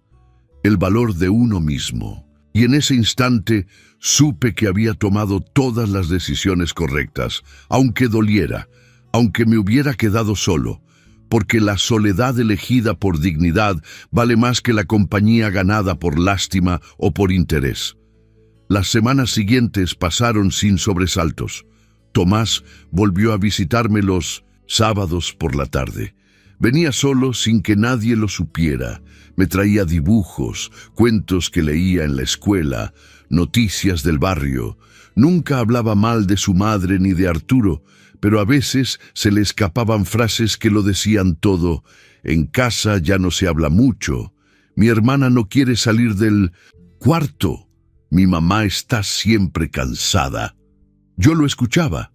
El valor de uno mismo. Y en ese instante supe que había tomado todas las decisiones correctas, aunque doliera, aunque me hubiera quedado solo, porque la soledad elegida por dignidad vale más que la compañía ganada por lástima o por interés. Las semanas siguientes pasaron sin sobresaltos. Tomás volvió a visitarme los sábados por la tarde. Venía solo sin que nadie lo supiera. Me traía dibujos, cuentos que leía en la escuela, noticias del barrio. Nunca hablaba mal de su madre ni de Arturo, pero a veces se le escapaban frases que lo decían todo. En casa ya no se habla mucho. Mi hermana no quiere salir del cuarto. Mi mamá está siempre cansada. Yo lo escuchaba.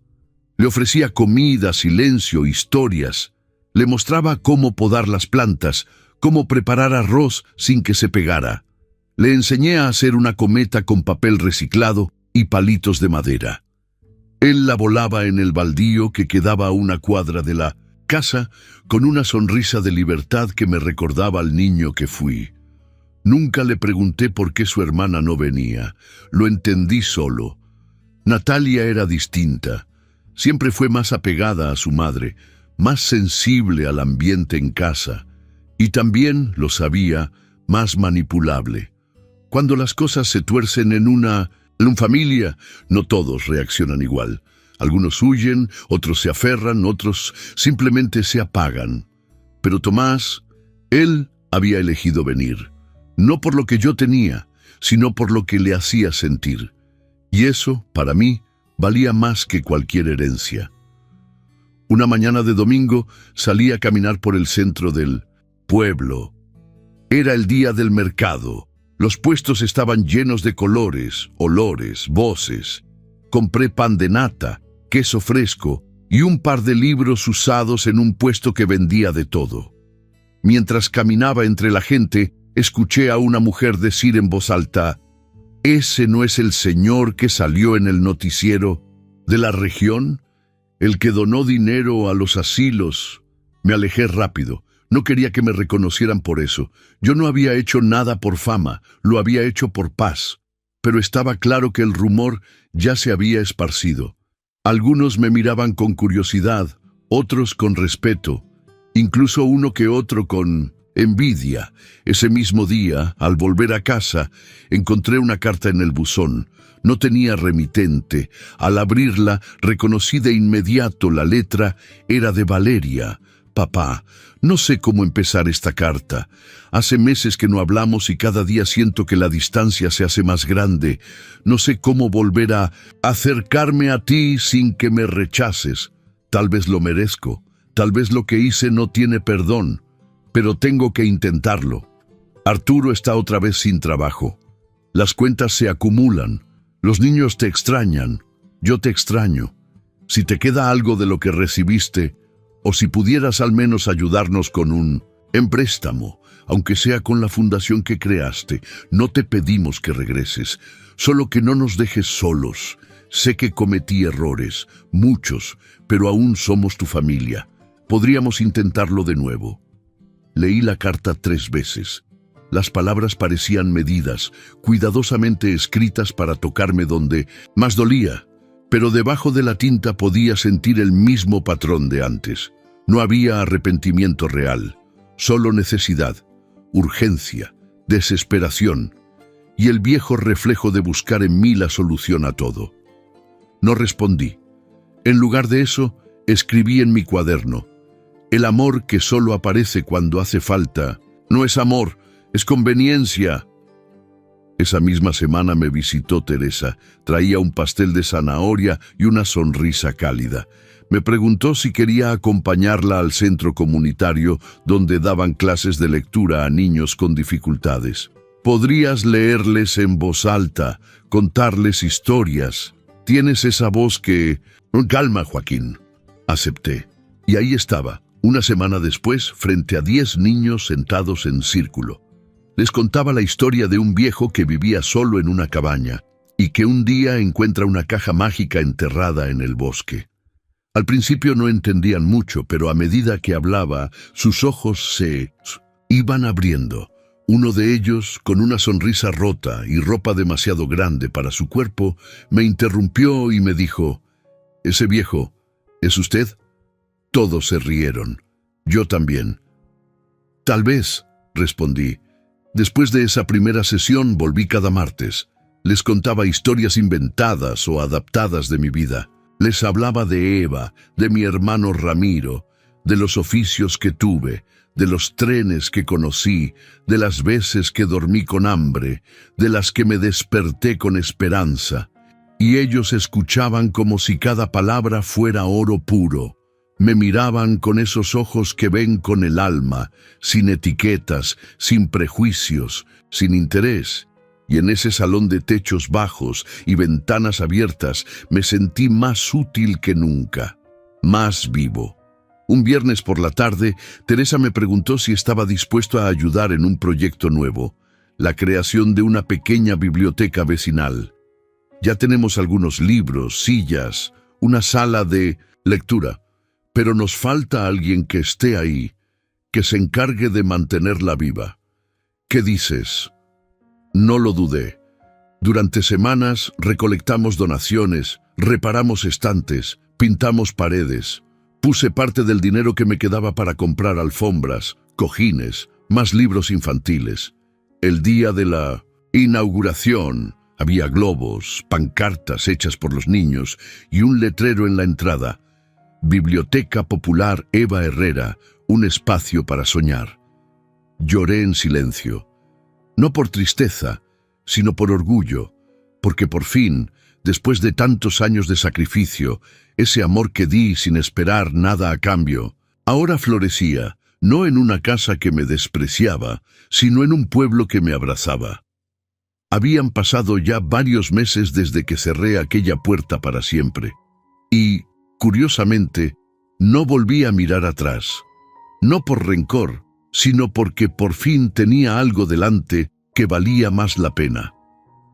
Le ofrecía comida, silencio, historias. Le mostraba cómo podar las plantas, cómo preparar arroz sin que se pegara. Le enseñé a hacer una cometa con papel reciclado y palitos de madera. Él la volaba en el baldío que quedaba a una cuadra de la casa con una sonrisa de libertad que me recordaba al niño que fui. Nunca le pregunté por qué su hermana no venía. Lo entendí solo. Natalia era distinta. Siempre fue más apegada a su madre, más sensible al ambiente en casa. Y también, lo sabía, más manipulable. Cuando las cosas se tuercen en una familia, no todos reaccionan igual. Algunos huyen, otros se aferran, otros simplemente se apagan. Pero Tomás, él había elegido venir. No por lo que yo tenía, sino por lo que le hacía sentir. Y eso, para mí, valía más que cualquier herencia. Una mañana de domingo salí a caminar por el centro del pueblo. Era el día del mercado. Los puestos estaban llenos de colores, olores, voces. Compré pan de nata, queso fresco y un par de libros usados en un puesto que vendía de todo. Mientras caminaba entre la gente, escuché a una mujer decir en voz alta: «¿Ese no es el señor que salió en el noticiero de la región? El que donó dinero a los asilos». Me alejé rápido. No quería que me reconocieran por eso. Yo no había hecho nada por fama, lo había hecho por paz. Pero estaba claro que el rumor ya se había esparcido. Algunos me miraban con curiosidad, otros con respeto, incluso uno que otro con envidia. Ese mismo día, al volver a casa, encontré una carta en el buzón. No tenía remitente. Al abrirla, reconocí de inmediato la letra. Era de Valeria. «Papá, no sé cómo empezar esta carta. Hace meses que no hablamos y cada día siento que la distancia se hace más grande. No sé cómo volver a acercarme a ti sin que me rechaces. Tal vez lo merezco. Tal vez lo que hice no tiene perdón. Pero tengo que intentarlo. Arturo está otra vez sin trabajo. Las cuentas se acumulan. Los niños te extrañan. Yo te extraño. Si te queda algo de lo que recibiste, o si pudieras al menos ayudarnos con un préstamo, aunque sea con la fundación que creaste, no te pedimos que regreses, solo que no nos dejes solos. Sé que cometí errores, muchos, pero aún somos tu familia. Podríamos intentarlo de nuevo». Leí la carta 3 veces. Las palabras parecían medidas, cuidadosamente escritas para tocarme donde más dolía, pero debajo de la tinta podía sentir el mismo patrón de antes. No había arrepentimiento real, solo necesidad, urgencia, desesperación y el viejo reflejo de buscar en mí la solución a todo. No respondí. En lugar de eso, escribí en mi cuaderno: «El amor que solo aparece cuando hace falta no es amor, es conveniencia». Esa misma semana me visitó Teresa. Traía un pastel de zanahoria y una sonrisa cálida. Me preguntó si quería acompañarla al centro comunitario donde daban clases de lectura a niños con dificultades. «Podrías leerles en voz alta, contarles historias. Tienes esa voz que...» «Calma, Joaquín. Acepté. Y ahí estaba, una semana después, frente a 10 niños sentados en círculo. Les contaba la historia de un viejo que vivía solo en una cabaña y que un día encuentra una caja mágica enterrada en el bosque. Al principio no entendían mucho, pero a medida que hablaba, sus ojos se iban abriendo. Uno de ellos, con una sonrisa rota y ropa demasiado grande para su cuerpo, me interrumpió y me dijo: «¿Ese viejo es usted?». Todos se rieron. Yo también. «Tal vez», respondí. Después de esa primera sesión volví cada martes. Les contaba historias inventadas o adaptadas de mi vida. Les hablaba de Eva, de mi hermano Ramiro, de los oficios que tuve, de los trenes que conocí, de las veces que dormí con hambre, de las que me desperté con esperanza. Y ellos escuchaban como si cada palabra fuera oro puro. Me miraban con esos ojos que ven con el alma, sin etiquetas, sin prejuicios, sin interés. Y en ese salón de techos bajos y ventanas abiertas me sentí más útil que nunca, más vivo. Un viernes por la tarde, Teresa me preguntó si estaba dispuesto a ayudar en un proyecto nuevo, la creación de una pequeña biblioteca vecinal. Ya tenemos algunos libros, sillas, una sala de lectura, pero nos falta alguien que esté ahí, que se encargue de mantenerla viva. ¿Qué dices? No lo dudé. Durante semanas recolectamos donaciones, reparamos estantes, pintamos paredes. Puse parte del dinero que me quedaba para comprar alfombras, cojines, más libros infantiles. El día de la inauguración había globos, pancartas hechas por los niños y un letrero en la entrada: Biblioteca Popular Eva Herrera, un espacio para soñar. Lloré en silencio, no por tristeza, sino por orgullo, porque por fin, después de tantos años de sacrificio, ese amor que di sin esperar nada a cambio, ahora florecía, no en una casa que me despreciaba, sino en un pueblo que me abrazaba. Habían pasado ya varios meses desde que cerré aquella puerta para siempre, y, curiosamente, no volví a mirar atrás, no por rencor, sino porque por fin tenía algo delante que valía más la pena.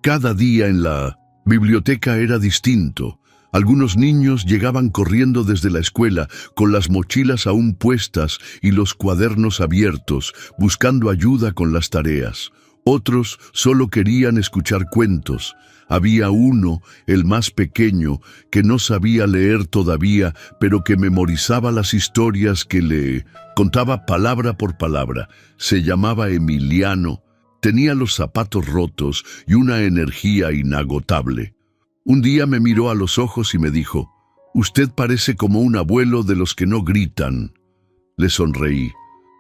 Cada día en la biblioteca era distinto. Algunos niños llegaban corriendo desde la escuela con las mochilas aún puestas y los cuadernos abiertos, buscando ayuda con las tareas. Otros solo querían escuchar cuentos. Había uno, el más pequeño, que no sabía leer todavía, pero que memorizaba las historias que le contaba palabra por palabra. Se llamaba Emiliano, tenía los zapatos rotos y una energía inagotable. Un día me miró a los ojos y me dijo: «Usted parece como un abuelo de los que no gritan». Le sonreí.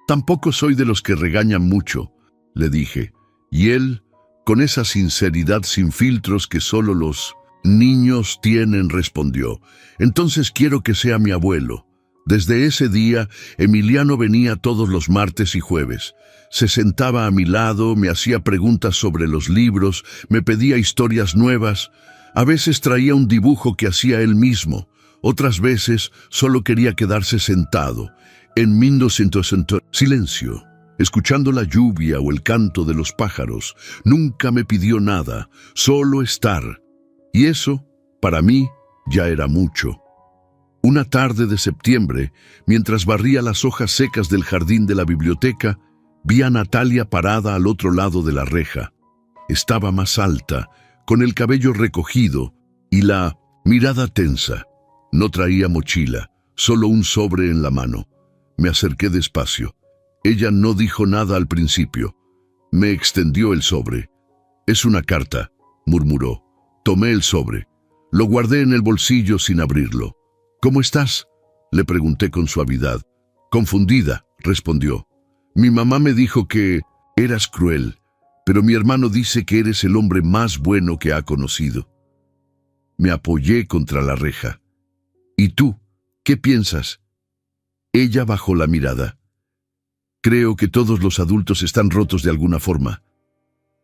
«Tampoco soy de los que regañan mucho», le dije. Y él, con esa sinceridad sin filtros que solo los niños tienen, respondió: «Entonces quiero que sea mi abuelo». Desde ese día, Emiliano venía todos los martes y jueves. Se sentaba a mi lado, me hacía preguntas sobre los libros, me pedía historias nuevas. A veces traía un dibujo que hacía él mismo. Otras veces solo quería quedarse sentado, en 1960, silencio, escuchando la lluvia o el canto de los pájaros. Nunca me pidió nada, solo estar. Y eso, para mí, ya era mucho. Una tarde de septiembre, mientras barría las hojas secas del jardín de la biblioteca, vi a Natalia parada al otro lado de la reja. Estaba más alta, con el cabello recogido y la mirada tensa. No traía mochila, solo un sobre en la mano. Me acerqué despacio. Ella no dijo nada al principio. Me extendió el sobre. «Es una carta», murmuró. Tomé el sobre. Lo guardé en el bolsillo sin abrirlo. «¿Cómo estás?», le pregunté con suavidad. «Confundida», respondió. «Mi mamá me dijo que eras cruel, pero mi hermano dice que eres el hombre más bueno que ha conocido». Me apoyé contra la reja. «¿Y tú? ¿Qué piensas?». Ella bajó la mirada. «Creo que todos los adultos están rotos de alguna forma.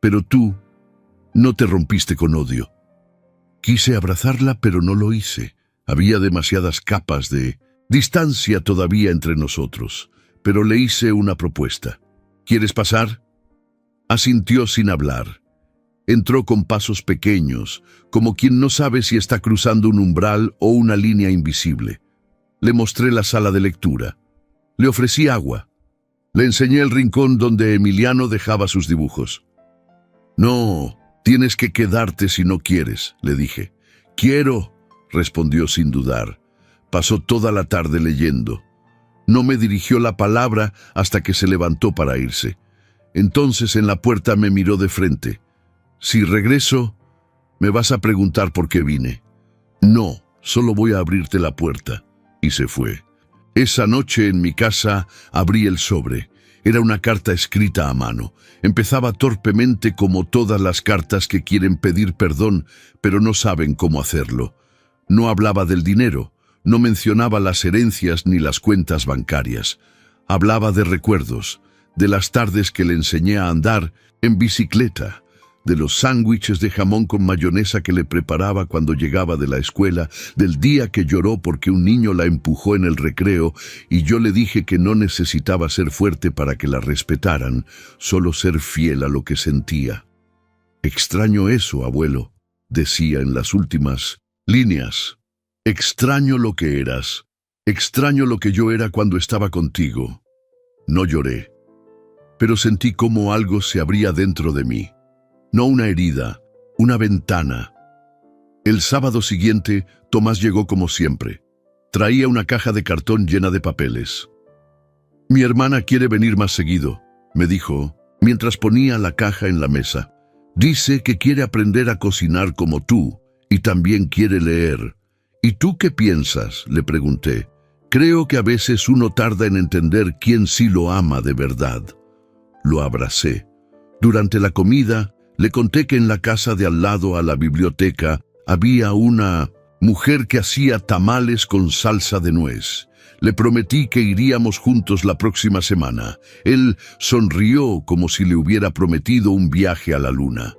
Pero tú no te rompiste con odio». Quise abrazarla, pero no lo hice. Había demasiadas capas de Distancia todavía entre nosotros, pero le hice una propuesta. ¿Quieres pasar? Asintió sin hablar. Entró con pasos pequeños, como quien no sabe si está cruzando un umbral o una línea invisible. Le mostré la sala de lectura. Le ofrecí agua. Le enseñé el rincón donde Emiliano dejaba sus dibujos. «No, tienes que quedarte si no quieres», le dije. «Quiero», respondió sin dudar. Pasó toda la tarde leyendo. No me dirigió la palabra hasta que se levantó para irse. Entonces en la puerta me miró de frente. «Si regreso, me vas a preguntar por qué vine». «No, solo voy a abrirte la puerta». Y se fue. Esa noche en mi casa abrí el sobre. Era una carta escrita a mano. Empezaba torpemente como todas las cartas que quieren pedir perdón, pero no saben cómo hacerlo. No hablaba del dinero, no mencionaba las herencias ni las cuentas bancarias. Hablaba de recuerdos, de las tardes que le enseñé a andar en bicicleta, de los sándwiches de jamón con mayonesa que le preparaba cuando llegaba de la escuela, del día que lloró porque un niño la empujó en el recreo y yo le dije que no necesitaba ser fuerte para que la respetaran, solo ser fiel a lo que sentía. «Extraño eso, abuelo», decía en las últimas líneas. «Extraño lo que eras. Extraño lo que yo era cuando estaba contigo». No lloré, pero sentí como algo se abría dentro de mí. No una herida, una ventana. El sábado siguiente, Tomás llegó como siempre. Traía una caja de cartón llena de papeles. «Mi hermana quiere venir más seguido», me dijo, mientras ponía la caja en la mesa. «Dice que quiere aprender a cocinar como tú, y también quiere leer». «¿Y tú qué piensas?», le pregunté. «Creo que a veces uno tarda en entender quién sí lo ama de verdad». Lo abracé. Durante la comida, le conté que en la casa de al lado a la biblioteca había una mujer que hacía tamales con salsa de nuez. Le prometí que iríamos juntos la próxima semana. Él sonrió como si le hubiera prometido un viaje a la luna.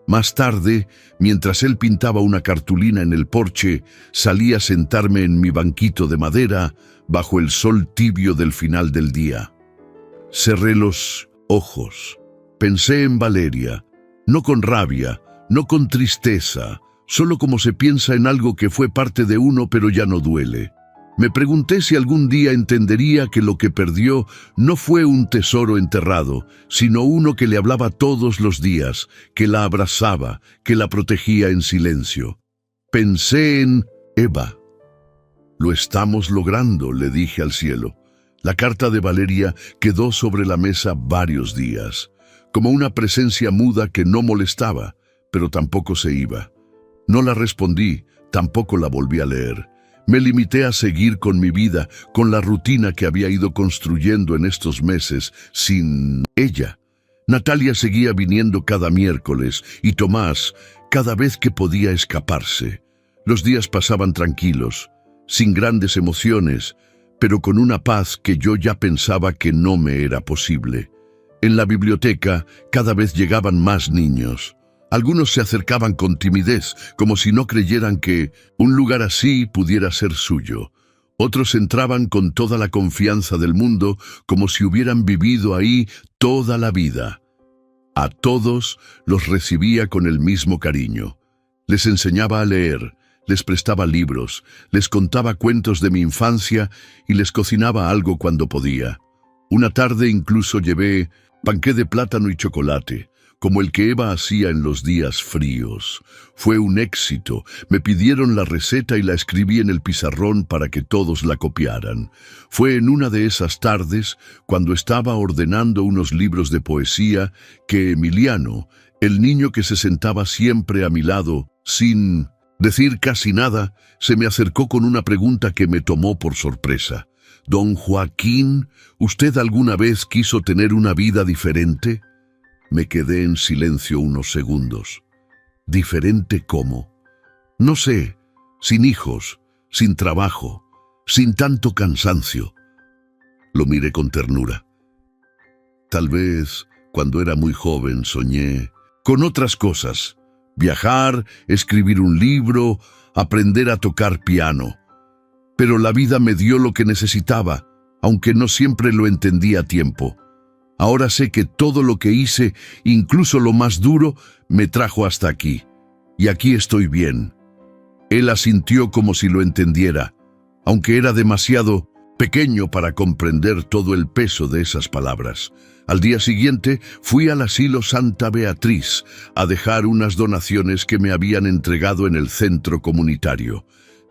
Más tarde, mientras él pintaba una cartulina en el porche, salí a sentarme en mi banquito de madera bajo el sol tibio del final del día. Cerré los ojos. Pensé en Valeria. No con rabia, no con tristeza, solo como se piensa en algo que fue parte de uno pero ya no duele. Me pregunté si algún día entendería que lo que perdió no fue un tesoro enterrado, sino uno que le hablaba todos los días, que la abrazaba, que la protegía en silencio. Pensé en Eva. «Lo estamos logrando», le dije al cielo. La carta de Valeria quedó sobre la mesa varios días, como una presencia muda que no molestaba, pero tampoco se iba. No la respondí, tampoco la volví a leer. Me limité a seguir con mi vida, con la rutina que había ido construyendo en estos meses, sin ella. Natalia seguía viniendo cada miércoles, y Tomás, cada vez que podía escaparse. Los días pasaban tranquilos, sin grandes emociones, pero con una paz que yo ya pensaba que no me era posible. En la biblioteca cada vez llegaban más niños. Algunos se acercaban con timidez, como si no creyeran que un lugar así pudiera ser suyo. Otros entraban con toda la confianza del mundo, como si hubieran vivido ahí toda la vida. A todos los recibía con el mismo cariño. Les enseñaba a leer, les prestaba libros, les contaba cuentos de mi infancia y les cocinaba algo cuando podía. Una tarde incluso llevé panqué de plátano y chocolate, como el que Eva hacía en los días fríos. Fue un éxito. Me pidieron la receta y la escribí en el pizarrón para que todos la copiaran. Fue en una de esas tardes, cuando estaba ordenando unos libros de poesía, que Emiliano, el niño que se sentaba siempre a mi lado, sin decir casi nada, se me acercó con una pregunta que me tomó por sorpresa. «Don Joaquín, ¿usted alguna vez quiso tener una vida diferente?» Me quedé en silencio unos segundos. ¿Diferente cómo? No sé, sin hijos, sin trabajo, sin tanto cansancio. Lo miré con ternura. Tal vez, cuando era muy joven, soñé con otras cosas. Viajar, escribir un libro, aprender a tocar piano. pero la vida me dio lo que necesitaba, aunque no siempre lo entendí a tiempo. Ahora sé que todo lo que hice, incluso lo más duro, me trajo hasta aquí. Y aquí estoy bien. Él asintió como si lo entendiera, aunque era demasiado pequeño para comprender todo el peso de esas palabras. Al día siguiente fui al asilo Santa Beatriz a dejar unas donaciones que me habían entregado en el centro comunitario.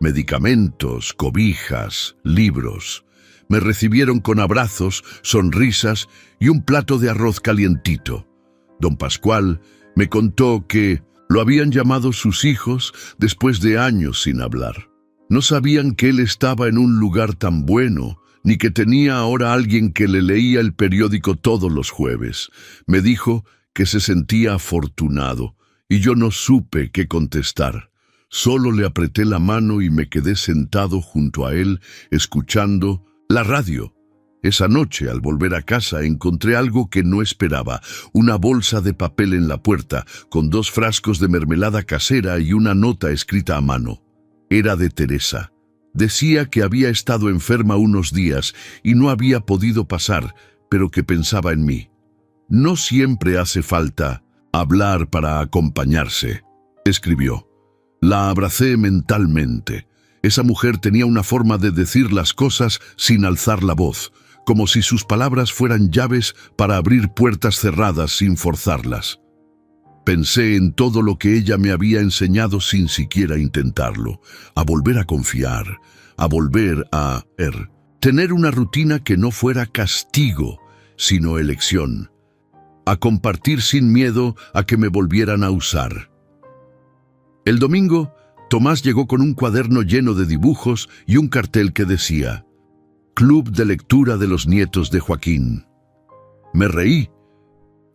Medicamentos, cobijas, libros. Me recibieron con abrazos, sonrisas y un plato de arroz calientito. Don Pascual me contó que lo habían llamado sus hijos después de años sin hablar. No sabían que él estaba en un lugar tan bueno, ni que tenía ahora alguien que le leía el periódico todos los jueves. Me dijo que se sentía afortunado, y yo no supe qué contestar. Solo le apreté la mano y me quedé sentado junto a él, escuchando la radio. Esa noche, al volver a casa, encontré algo que no esperaba, una bolsa de papel en la puerta, con 2 frascos de mermelada casera y una nota escrita a mano. Era de Teresa. Decía que había estado enferma unos días y no había podido pasar, pero que pensaba en mí. No siempre hace falta hablar para acompañarse, escribió. La abracé mentalmente. Esa mujer tenía una forma de decir las cosas sin alzar la voz, como si sus palabras fueran llaves para abrir puertas cerradas sin forzarlas. Pensé en todo lo que ella me había enseñado sin siquiera intentarlo, a volver a confiar, a volver a tener una rutina que no fuera castigo, sino elección, a compartir sin miedo a que me volvieran a usar. El domingo, Tomás llegó con un cuaderno lleno de dibujos y un cartel que decía: Club de Lectura de los Nietos de Joaquín. Me reí.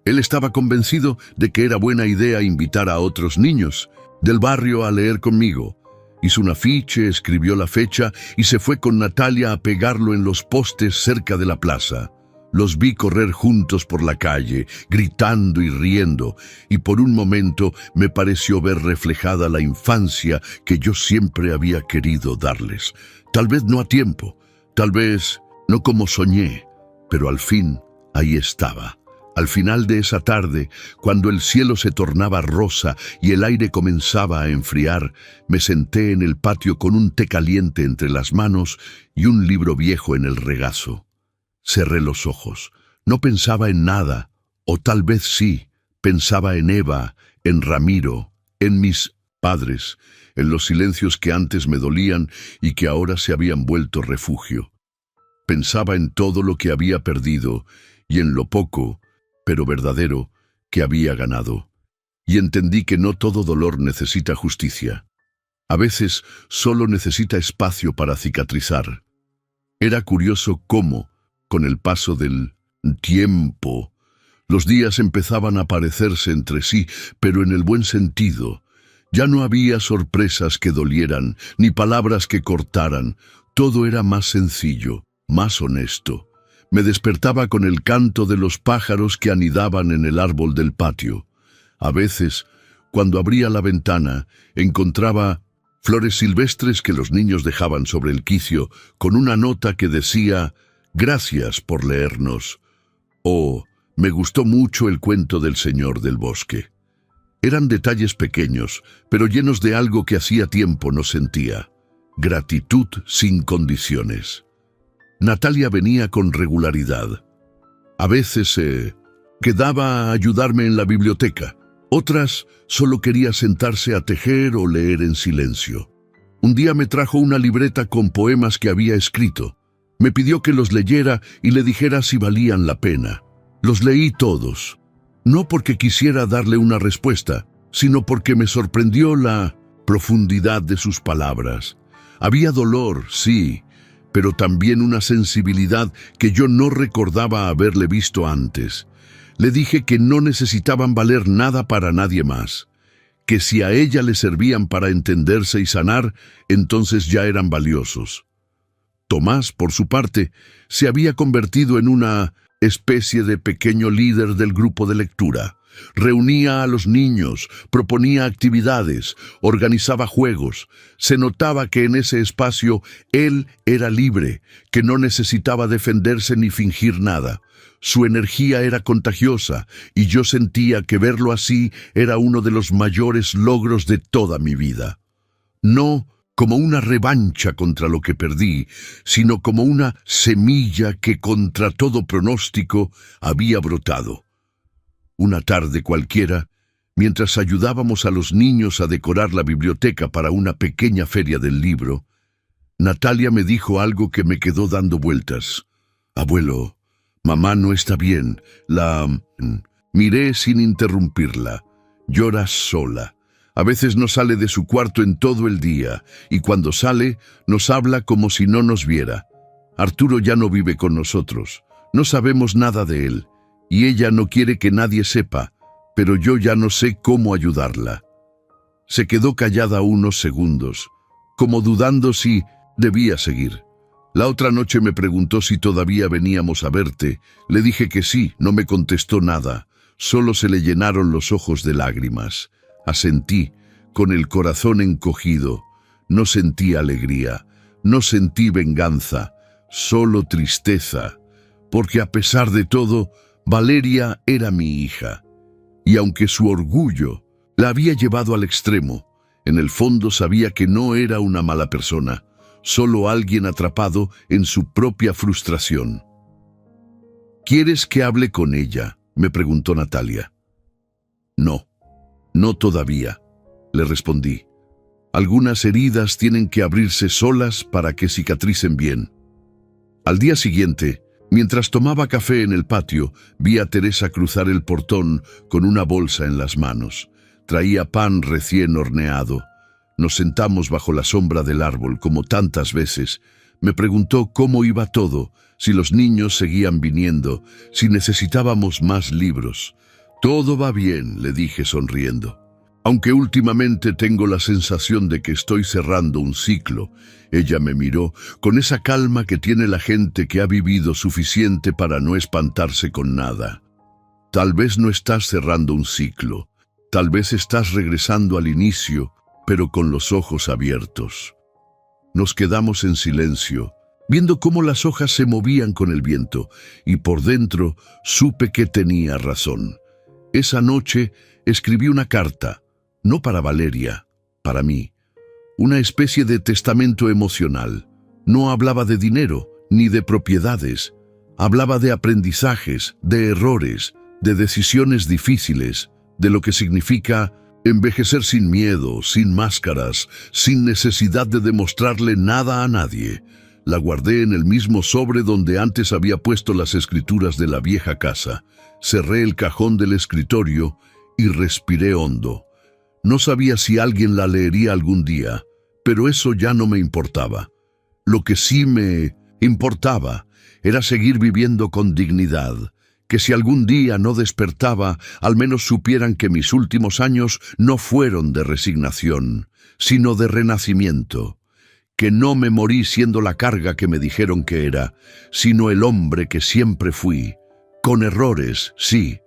Él estaba convencido de que era buena idea invitar a otros niños del barrio a leer conmigo. Hizo un afiche, escribió la fecha y se fue con Natalia a pegarlo en los postes cerca de la plaza. Los vi correr juntos por la calle, gritando y riendo, y por un momento me pareció ver reflejada la infancia que yo siempre había querido darles. Tal vez no a tiempo, tal vez no como soñé, pero al fin ahí estaba. Al final de esa tarde, cuando el cielo se tornaba rosa y el aire comenzaba a enfriar, me senté en el patio con un té caliente entre las manos y un libro viejo en el regazo. Cerré los ojos. No pensaba en nada, o tal vez sí, pensaba en Eva, en Ramiro, en mis padres, en los silencios que antes me dolían y que ahora se habían vuelto refugio. Pensaba en todo lo que había perdido y en lo poco, pero verdadero, que había ganado. Y entendí que no todo dolor necesita justicia. A veces solo necesita espacio para cicatrizar. Era curioso cómo, con el paso del tiempo, los días empezaban a parecerse entre sí, pero en el buen sentido. Ya no había sorpresas que dolieran, ni palabras que cortaran. Todo era más sencillo, más honesto. Me despertaba con el canto de los pájaros que anidaban en el árbol del patio. A veces, cuando abría la ventana, encontraba flores silvestres que los niños dejaban sobre el quicio, con una nota que decía: «Gracias por leernos», o «Me gustó mucho el cuento del Señor del Bosque». Eran detalles pequeños, pero llenos de algo que hacía tiempo no sentía: gratitud sin condiciones. Natalia venía con regularidad. A veces se quedaba a ayudarme en la biblioteca. Otras solo quería sentarse a tejer o leer en silencio. Un día me trajo una libreta con poemas que había escrito. Me pidió que los leyera y le dijera si valían la pena. Los leí todos, no porque quisiera darle una respuesta, sino porque me sorprendió la profundidad de sus palabras. Había dolor, sí, pero también una sensibilidad que yo no recordaba haberle visto antes. Le dije que no necesitaban valer nada para nadie más, que si a ella le servían para entenderse y sanar, entonces ya eran valiosos. Tomás, por su parte, se había convertido en una especie de pequeño líder del grupo de lectura. Reunía a los niños, proponía actividades, organizaba juegos. Se notaba que en ese espacio él era libre, que no necesitaba defenderse ni fingir nada. Su energía era contagiosa y yo sentía que verlo así era uno de los mayores logros de toda mi vida. No como una revancha contra lo que perdí, sino como una semilla que contra todo pronóstico había brotado. Una tarde cualquiera, mientras ayudábamos a los niños a decorar la biblioteca para una pequeña feria del libro, Natalia me dijo algo que me quedó dando vueltas. «Abuelo, mamá no está bien. Miré sin interrumpirla. Llora sola. A veces no sale de su cuarto en todo el día, y cuando sale, nos habla como si no nos viera. Arturo ya no vive con nosotros. No sabemos nada de él, y ella no quiere que nadie sepa, pero yo ya no sé cómo ayudarla». Se quedó callada unos segundos, como dudando si debía seguir. La otra noche me preguntó si todavía veníamos a verte. Le dije que sí, no me contestó nada. Solo se le llenaron los ojos de lágrimas. Asentí, con el corazón encogido. No sentí alegría, no sentí venganza, solo tristeza, porque a pesar de todo, Valeria era mi hija. Y aunque su orgullo la había llevado al extremo, en el fondo sabía que no era una mala persona, solo alguien atrapado en su propia frustración. «¿Quieres que hable con ella?», me preguntó Natalia. «No, no todavía», le respondí. «Algunas heridas tienen que abrirse solas para que cicatricen bien». Al día siguiente, mientras tomaba café en el patio, vi a Teresa cruzar el portón con una bolsa en las manos. Traía pan recién horneado. Nos sentamos bajo la sombra del árbol, como tantas veces. Me preguntó cómo iba todo, si los niños seguían viniendo, si necesitábamos más libros. «Todo va bien», le dije sonriendo. «Aunque últimamente tengo la sensación de que estoy cerrando un ciclo». Ella me miró con esa calma que tiene la gente que ha vivido suficiente para no espantarse con nada. «Tal vez no estás cerrando un ciclo. Tal vez estás regresando al inicio, pero con los ojos abiertos». Nos quedamos en silencio, viendo cómo las hojas se movían con el viento, y por dentro supe que tenía razón. Esa noche escribí una carta, no para Valeria, para mí. Una especie de testamento emocional. No hablaba de dinero, ni de propiedades. Hablaba de aprendizajes, de errores, de decisiones difíciles, de lo que significa envejecer sin miedo, sin máscaras, sin necesidad de demostrarle nada a nadie. La guardé en el mismo sobre donde antes había puesto las escrituras de la vieja casa. Cerré el cajón del escritorio y respiré hondo. No sabía si alguien la leería algún día, pero eso ya no me importaba. Lo que sí me importaba era seguir viviendo con dignidad, que si algún día no despertaba, al menos supieran que mis últimos años no fueron de resignación, sino de renacimiento, que no me morí siendo la carga que me dijeron que era, sino el hombre que siempre fui, con errores, sí,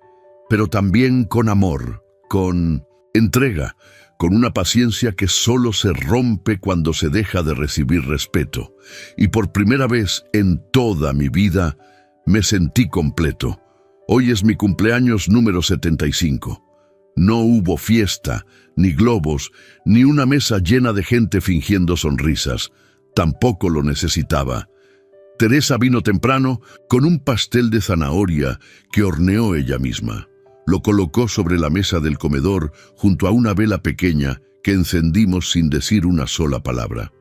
pero también con amor, con entrega, con una paciencia que solo se rompe cuando se deja de recibir respeto. Y por primera vez en toda mi vida me sentí completo. Hoy es mi cumpleaños número 75. No hubo fiesta, ni globos, ni una mesa llena de gente fingiendo sonrisas. Tampoco lo necesitaba. Teresa vino temprano con un pastel de zanahoria que horneó ella misma. Lo colocó sobre la mesa del comedor junto a una vela pequeña que encendimos sin decir una sola palabra.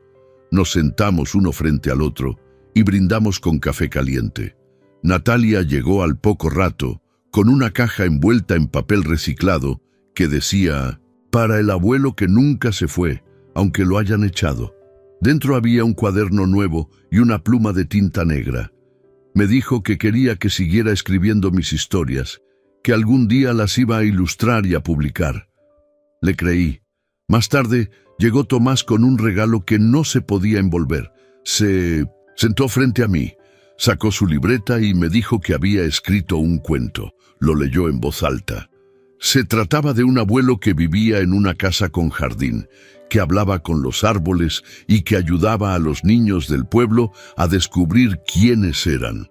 Nos sentamos uno frente al otro y brindamos con café caliente. Natalia llegó al poco rato con una caja envuelta en papel reciclado que decía: «Para el abuelo que nunca se fue, aunque lo hayan echado». Dentro había un cuaderno nuevo y una pluma de tinta negra. Me dijo que quería que siguiera escribiendo mis historias, que algún día las iba a ilustrar y a publicar. Le creí. Más tarde llegó Tomás con un regalo que no se podía envolver. Se sentó frente a mí, sacó su libreta y me dijo que había escrito un cuento. Lo leyó en voz alta. Se trataba de un abuelo que vivía en una casa con jardín, que hablaba con los árboles y que ayudaba a los niños del pueblo a descubrir quiénes eran.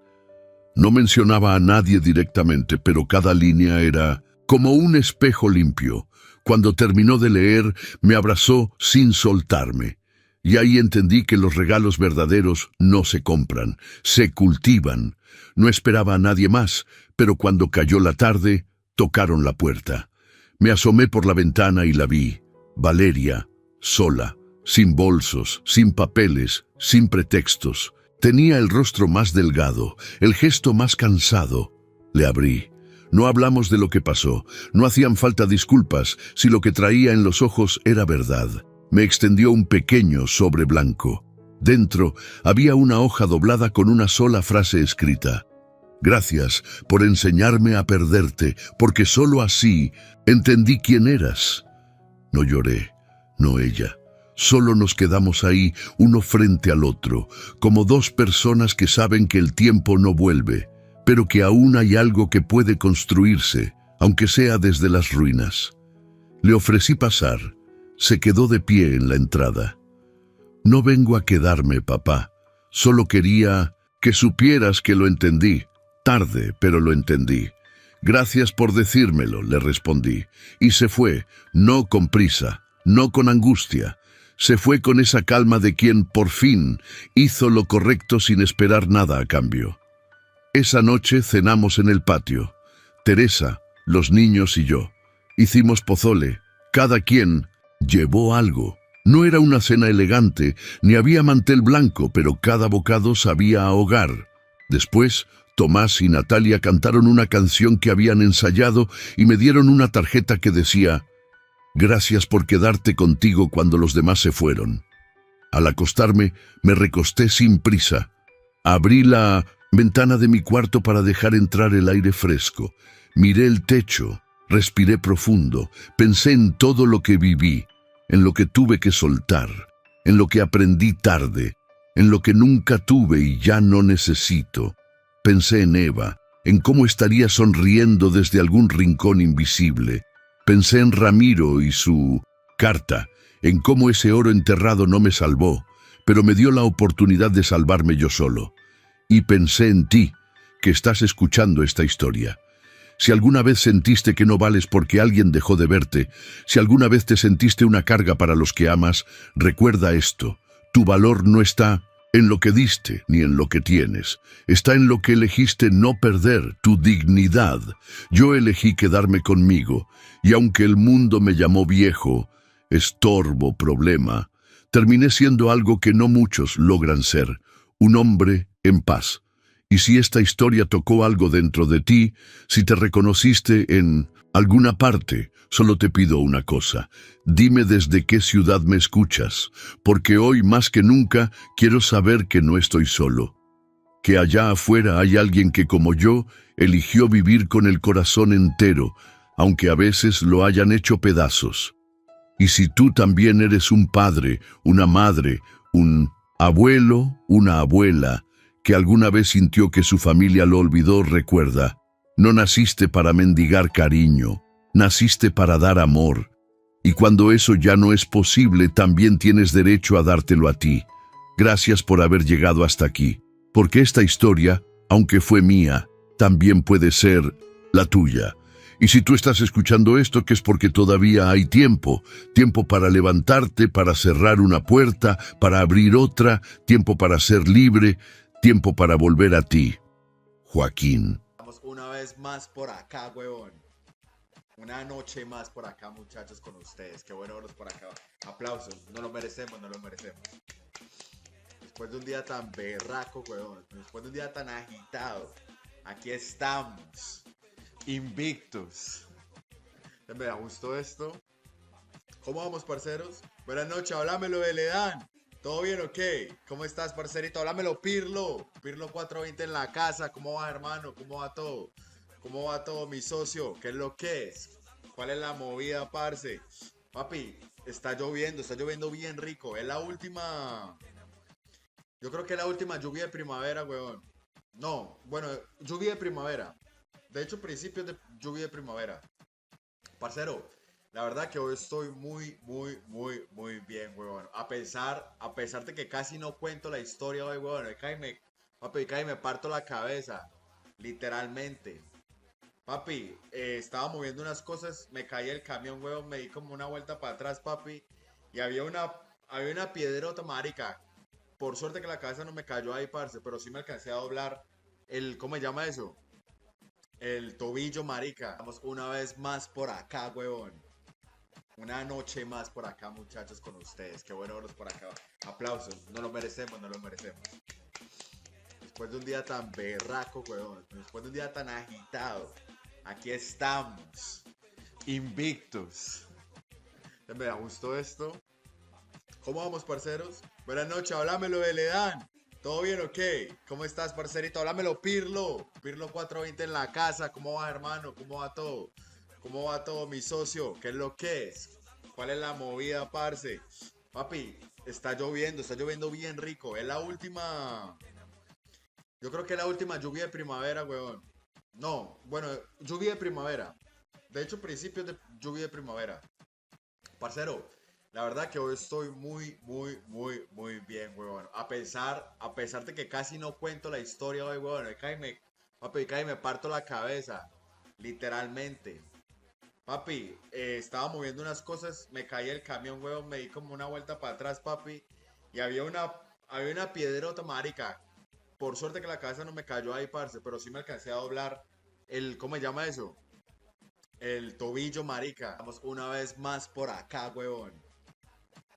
No mencionaba a nadie directamente, pero cada línea era como un espejo limpio. Cuando terminó de leer, me abrazó sin soltarme. Y ahí entendí que los regalos verdaderos no se compran, se cultivan. No esperaba a nadie más, pero cuando cayó la tarde, tocaron la puerta. Me asomé por la ventana y la vi. Valeria, sola, sin bolsos, sin papeles, sin pretextos. Tenía el rostro más delgado, el gesto más cansado. Le abrí. No hablamos de lo que pasó, no hacían falta disculpas si lo que traía en los ojos era verdad. Me extendió un pequeño sobre blanco. Dentro había una hoja doblada con una sola frase escrita. Gracias por enseñarme a perderte, porque solo así entendí quién eras. No lloré, no ella. Solo nos quedamos ahí, uno frente al otro, como dos personas que saben que el tiempo no vuelve, pero que aún hay algo que puede construirse, aunque sea desde las ruinas. Le ofrecí pasar. Se quedó de pie en la entrada. No vengo a quedarme, papá. Solo quería que supieras que lo entendí. Tarde, pero lo entendí. Gracias por decírmelo, le respondí. Y se fue, no con prisa, no con angustia. Se fue con esa calma de quien, por fin, hizo lo correcto sin esperar nada a cambio. Esa noche cenamos en el patio. Teresa, los niños y yo. Hicimos pozole. Cada quien llevó algo. No era una cena elegante, ni había mantel blanco, pero cada bocado sabía a hogar. Después, Tomás y Natalia cantaron una canción que habían ensayado y me dieron una tarjeta que decía: «Gracias por quedarte contigo cuando los demás se fueron». Al acostarme, me recosté sin prisa. Abrí la ventana de mi cuarto para dejar entrar el aire fresco. Miré el techo, respiré profundo, pensé en todo lo que viví, en lo que tuve que soltar, en lo que aprendí tarde, en lo que nunca tuve y ya no necesito. Pensé en Eva, en cómo estaría sonriendo desde algún rincón invisible. Pensé en Ramiro y su carta, en cómo ese oro enterrado no me salvó, pero me dio la oportunidad de salvarme yo solo. Y pensé en ti, que estás escuchando esta historia. Si alguna vez sentiste que no vales porque alguien dejó de verte, si alguna vez te sentiste una carga para los que amas, recuerda esto: tu valor no está en lo que diste ni en lo que tienes, está en lo que elegiste no perder, tu dignidad. Yo elegí quedarme conmigo, y aunque el mundo me llamó viejo, estorbo, problema, terminé siendo algo que no muchos logran ser: un hombre en paz. Y si esta historia tocó algo dentro de ti, si te reconociste en alguna parte, solo te pido una cosa: dime desde qué ciudad me escuchas, porque hoy más que nunca quiero saber que no estoy solo, que allá afuera hay alguien que, como yo, eligió vivir con el corazón entero, aunque a veces lo hayan hecho pedazos. Y si tú también eres un padre, una madre, un abuelo, una abuela, que alguna vez sintió que su familia lo olvidó, recuerda: no naciste para mendigar cariño, naciste para dar amor. Y cuando eso ya no es posible, también tienes derecho a dártelo a ti. Gracias por haber llegado hasta aquí, porque esta historia, aunque fue mía, también puede ser la tuya. Y si tú estás escuchando esto, que es porque todavía hay tiempo, tiempo para levantarte, para cerrar una puerta, para abrir otra, tiempo para ser libre, tiempo para volver a ti. Joaquín. Estamos una vez más por acá, huevón. Una noche más por acá, muchachos, con ustedes. Qué bueno verlos por acá. Aplausos. No lo merecemos, no lo merecemos. Después de un día tan berraco, huevón. Después de un día tan agitado. Aquí estamos. Invictus. Me gustó esto. ¿Cómo vamos, parceros? Buenas noches, háblamelo de Ledan. ¿Todo bien o qué? ¿Cómo estás, parcerito? Háblamelo, Pirlo. Pirlo 420 en la casa. ¿Cómo va, hermano? ¿Cómo va todo? ¿Cómo va todo, mi socio? ¿Qué es lo que es? ¿Cuál es la movida, parce? Papi, está lloviendo bien rico. Es la última... Yo creo que es la última lluvia de primavera, weón. No, bueno, lluvia de primavera. De hecho, principios de lluvia de primavera. Parcero, la verdad que hoy estoy muy bien, huevón. A pesar de que casi no cuento la historia hoy, huevón. Papi, casi me parto la cabeza. Literalmente. Papi, estaba moviendo unas cosas, me caí el camión, huevón, me di como una vuelta para atrás, papi. Y había una piedrota, marica. Por suerte que la cabeza no me cayó ahí, parce, pero sí me alcancé a doblar ¿cómo se llama eso? El tobillo, marica. Vamos una vez más por acá, huevón. Una noche más por acá, muchachos, con ustedes. Qué bueno verlos por acá. Aplausos. No lo merecemos, no lo merecemos. Después de un día tan berraco, huevón. Después de un día tan agitado. Aquí estamos. Invictos. Me da gusto esto. ¿Cómo vamos, parceros? Buenas noches, háblamelo de Ledán. ¿Todo bien o qué? ¿Cómo estás, parcerito? Háblamelo, Pirlo. Pirlo 420 en la casa. ¿Cómo va, hermano? ¿Cómo va todo? ¿Cómo va todo, mi socio? ¿Qué es lo que es? ¿Cuál es la movida, parce? Papi, está lloviendo bien rico. Es la última. Yo creo que es la última lluvia de primavera, weón. No, bueno, lluvia de primavera. De hecho, principios de lluvia de primavera. Parcero, la verdad que hoy estoy muy bien, weón. A pesar de que casi no cuento la historia hoy, weón. Papi, casi me parto la cabeza. Literalmente. Papi, estaba moviendo unas cosas, me caí el camión, weón, me di como una vuelta para atrás, papi. Y había una piedrota, marica. Por suerte que la cabeza no me cayó ahí, parce, pero sí me alcancé a doblar ¿cómo se llama eso? El tobillo, marica. Vamos una vez más por acá, huevón.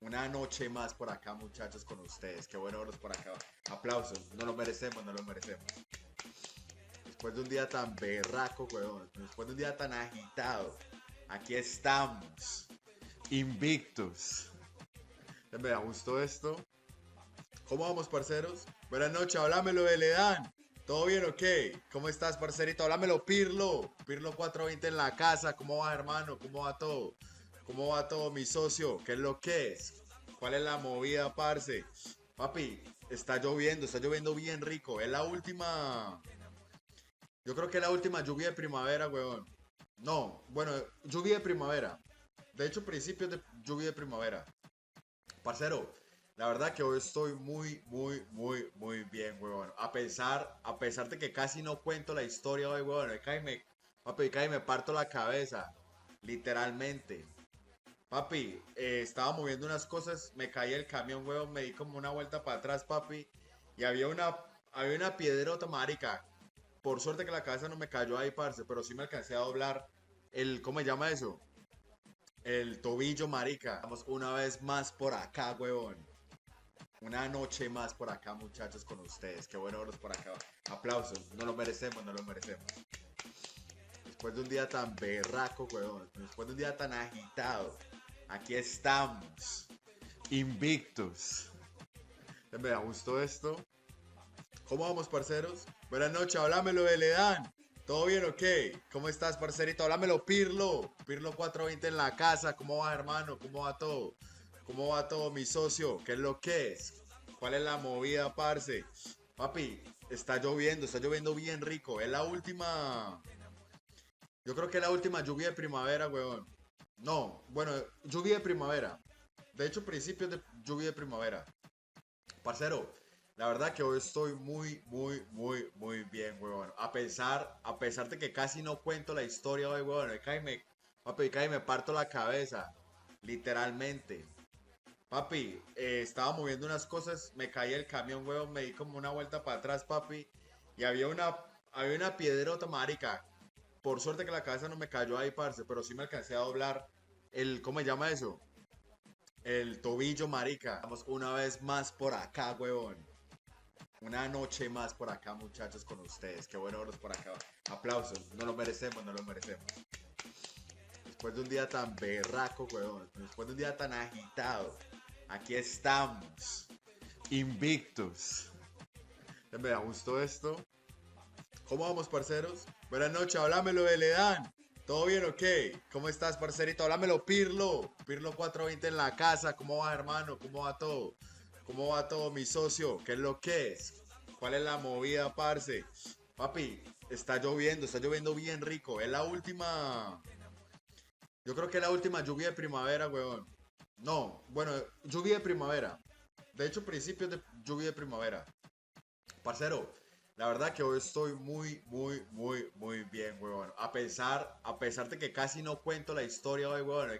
Una noche más por acá, muchachos, con ustedes. Qué bueno verlos por acá. Aplausos. No lo merecemos, no lo merecemos. Después de un día tan berraco, huevón. Después de un día tan agitado. Aquí estamos. Invictos. Me da gusto esto. ¿Cómo vamos, parceros? Buenas noches, háblamelo de Ledán. ¿Todo bien o qué? ¿Cómo estás, parcerito? Háblamelo, Pirlo. Pirlo 420 en la casa. ¿Cómo va, hermano? ¿Cómo va todo? ¿Cómo va todo, mi socio? ¿Qué es lo que es? ¿Cuál es la movida, parce? Papi, está lloviendo bien rico. Es la última. Yo creo que es la última lluvia de primavera, weón. No, bueno, lluvia de primavera. De hecho, principios de lluvia de primavera. Parcero, la verdad que hoy estoy muy bien, huevón. A pesar de que casi no cuento la historia hoy, huevón. Papi, casi me parto la cabeza. Literalmente. Papi, estaba moviendo unas cosas, me caí el camión, huevón, me di como una vuelta para atrás, papi. Y había una piedrota, marica. Por suerte que la cabeza no me cayó ahí, parce, pero sí me alcancé a doblar ¿cómo se llama eso? El tobillo, marica. Vamos una vez más por acá, huevón. Una noche más por acá, muchachos, con ustedes. Qué bueno verlos por acá. Aplausos. No lo merecemos, no lo merecemos. Después de un día tan berraco, huevón. Después de un día tan agitado. Aquí estamos. Invictos. Me da gusto esto. ¿Cómo vamos, parceros? Buenas noches, háblamelo de Ledán. ¿Todo bien o qué? ¿Cómo estás, parcerito? Háblamelo, Pirlo. Pirlo 420 en la casa. ¿Cómo va, hermano? ¿Cómo va todo? ¿Cómo va todo, mi socio? ¿Qué es lo que es? ¿Cuál es la movida, parce? Papi, está lloviendo bien rico. Es la última. Yo creo que es la última lluvia de primavera, weón. No, bueno, lluvia de primavera. De hecho, principios de lluvia de primavera. Parcero, la verdad que hoy estoy muy bien, weón. A pesar de que casi no cuento la historia hoy, weón. Papi, casi me parto la cabeza. Literalmente. Papi, estaba moviendo unas cosas, me caí el camión, weón, me di como una vuelta para atrás, papi. Y había una piedrota, marica. Por suerte que la cabeza no me cayó ahí, parce, pero sí me alcancé a doblar ¿cómo se llama eso? El tobillo, marica. Vamos una vez más por acá, huevón. Una noche más por acá, muchachos, con ustedes. Qué bueno verlos por acá. Aplausos. No lo merecemos, no lo merecemos. Después de un día tan berraco, huevón. Después de un día tan agitado. Aquí estamos. Invictos. Me da gusto esto. ¿Cómo vamos, parceros? Buenas noches, háblamelo de Ledán. ¿Todo bien o qué? ¿Cómo estás, parcerito? Háblamelo, Pirlo. Pirlo 420 en la casa. ¿Cómo va, hermano? ¿Cómo va todo? ¿Cómo va todo, mi socio? ¿Qué es lo que es? ¿Cuál es la movida, parce? Papi, está lloviendo bien rico. Es la última. Yo creo que la última lluvia de primavera, weón. No, bueno, lluvia de primavera. De hecho, principios de lluvia de primavera. Parcero, la verdad que hoy estoy muy bien, weón. A pesar de que casi no cuento la historia hoy, weón.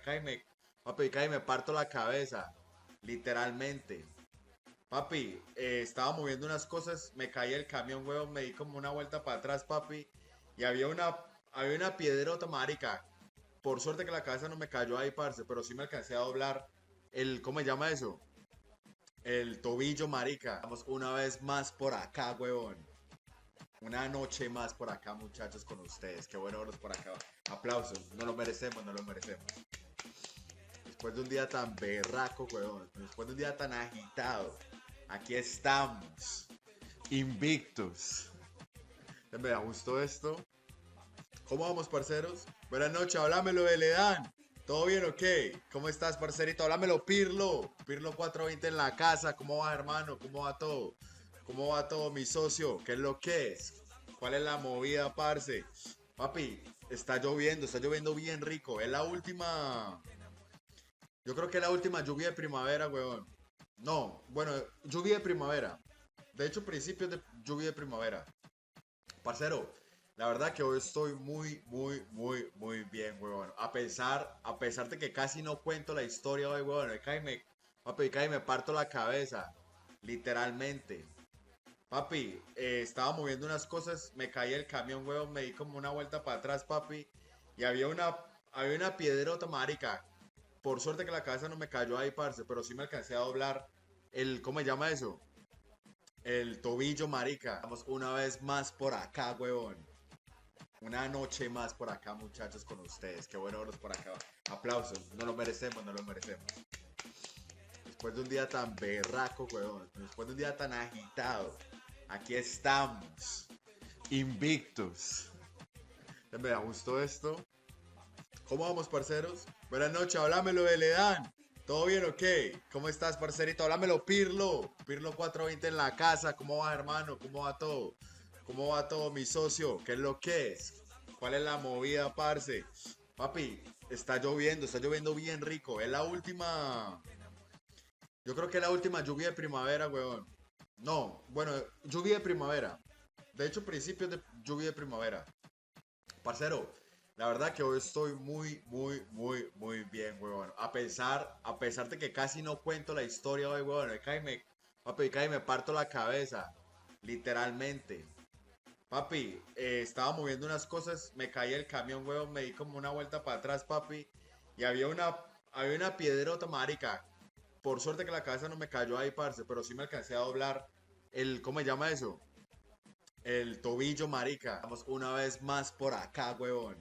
Papi, cae me parto la cabeza. Literalmente. Papi, estaba moviendo unas cosas, me caí el camión, weón, me di como una vuelta para atrás, papi. Y había una piedrota, marica. Por suerte que la cabeza no me cayó ahí, parce, pero sí me alcancé a doblar ¿cómo se llama eso? El tobillo, marica. Vamos una vez más por acá, huevón. Una noche más por acá, muchachos, con ustedes. Qué bueno verlos por acá. Aplausos. No lo merecemos, no lo merecemos. Después de un día tan berraco, huevón. Después de un día tan agitado. Aquí estamos. Invictus. Me gustó esto. ¿Cómo vamos, parceros? Buenas noches, háblamelo de Ledan. ¿Todo bien o qué? ¿Cómo estás, parcerito? Háblamelo, Pirlo. Pirlo 420 en la casa. ¿Cómo va, hermano? ¿Cómo va todo? ¿Cómo va todo, mi socio? ¿Qué es lo que es? ¿Cuál es la movida, parce? Papi, está lloviendo bien rico. Es la última... Yo creo que es la última lluvia de primavera, weón. No, bueno, lluvia de primavera. De hecho, principios de lluvia de primavera. Parcero, la verdad que hoy estoy muy bien, weón. A pesar de que casi no cuento la historia hoy, weón. Papi, cae me parto la cabeza. Literalmente. Papi, estaba moviendo unas cosas, me caí el camión, weón, me di como una vuelta para atrás, papi. Y había una piedrota, marica. Por suerte que la cabeza no me cayó ahí, parce, pero sí me alcancé a doblar ¿cómo se llama eso? El tobillo, marica. Vamos una vez más por acá, huevón. Una noche más por acá, muchachos, con ustedes. Qué bueno verlos por acá. Aplausos. No lo merecemos, no lo merecemos. Después de un día tan berraco, huevón. Después de un día tan agitado. Aquí estamos. Invictus. Me gustó esto. ¿Cómo vamos, parceros? Buenas noches, háblamelo de Ledan. ¿Todo bien o qué? ¿Cómo estás, parcerito? Háblamelo, Pirlo. Pirlo 420 en la casa. ¿Cómo va, hermano? ¿Cómo va todo? ¿Cómo va todo, mi socio? ¿Qué es lo que es? ¿Cuál es la movida, parce? Papi, está lloviendo bien rico. Es la última... Yo creo que es la última lluvia de primavera, weón. No, bueno, lluvia de primavera. De hecho, principios de lluvia de primavera. Parcero, la verdad que hoy estoy muy bien, weón. A pesar de que casi no cuento la historia hoy, weón. Papi, cae me parto la cabeza. Literalmente. Papi, estaba moviendo unas cosas, me caí el camión, weón, me di como una vuelta para atrás, papi. Y había una piedrota, marica. Por suerte que la cabeza no me cayó ahí, parce, pero sí me alcancé a doblar ¿cómo se llama eso? El tobillo, marica. Vamos una vez más por acá, huevón.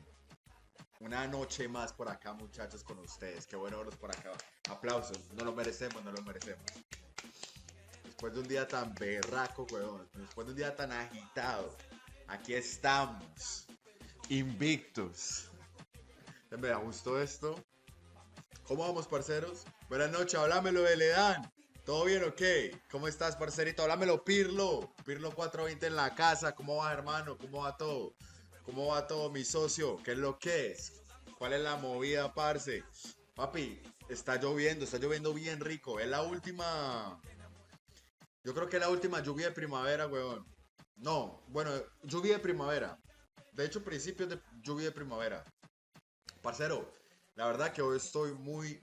Una noche más por acá, muchachos, con ustedes. Qué bueno verlos por acá. Aplausos. No lo merecemos, no lo merecemos. Después de un día tan berraco, huevón. Después de un día tan agitado. Aquí estamos. Invictus. Me gustó esto. ¿Cómo vamos, parceros? Buenas noches, háblamelo de Ledan. ¿Todo bien o qué? ¿Cómo estás, parcerito? Háblamelo, Pirlo. Pirlo 420 en la casa. ¿Cómo va, hermano? ¿Cómo va todo? ¿Cómo va todo, mi socio? ¿Qué es lo que es? ¿Cuál es la movida, parce? Papi, está lloviendo bien rico. Es la última... Yo creo que es la última lluvia de primavera, weón. No, bueno, lluvia de primavera. De hecho, principios de lluvia de primavera. Parcero, la verdad que hoy estoy muy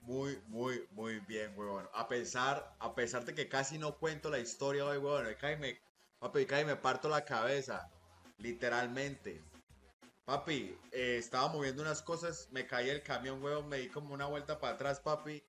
bien, weón. A pesar de que casi no cuento la historia hoy, weón. Papi, cae me parto la cabeza. Literalmente. Papi, estaba moviendo unas cosas, me caí el camión, weón, me di como una vuelta para atrás, papi.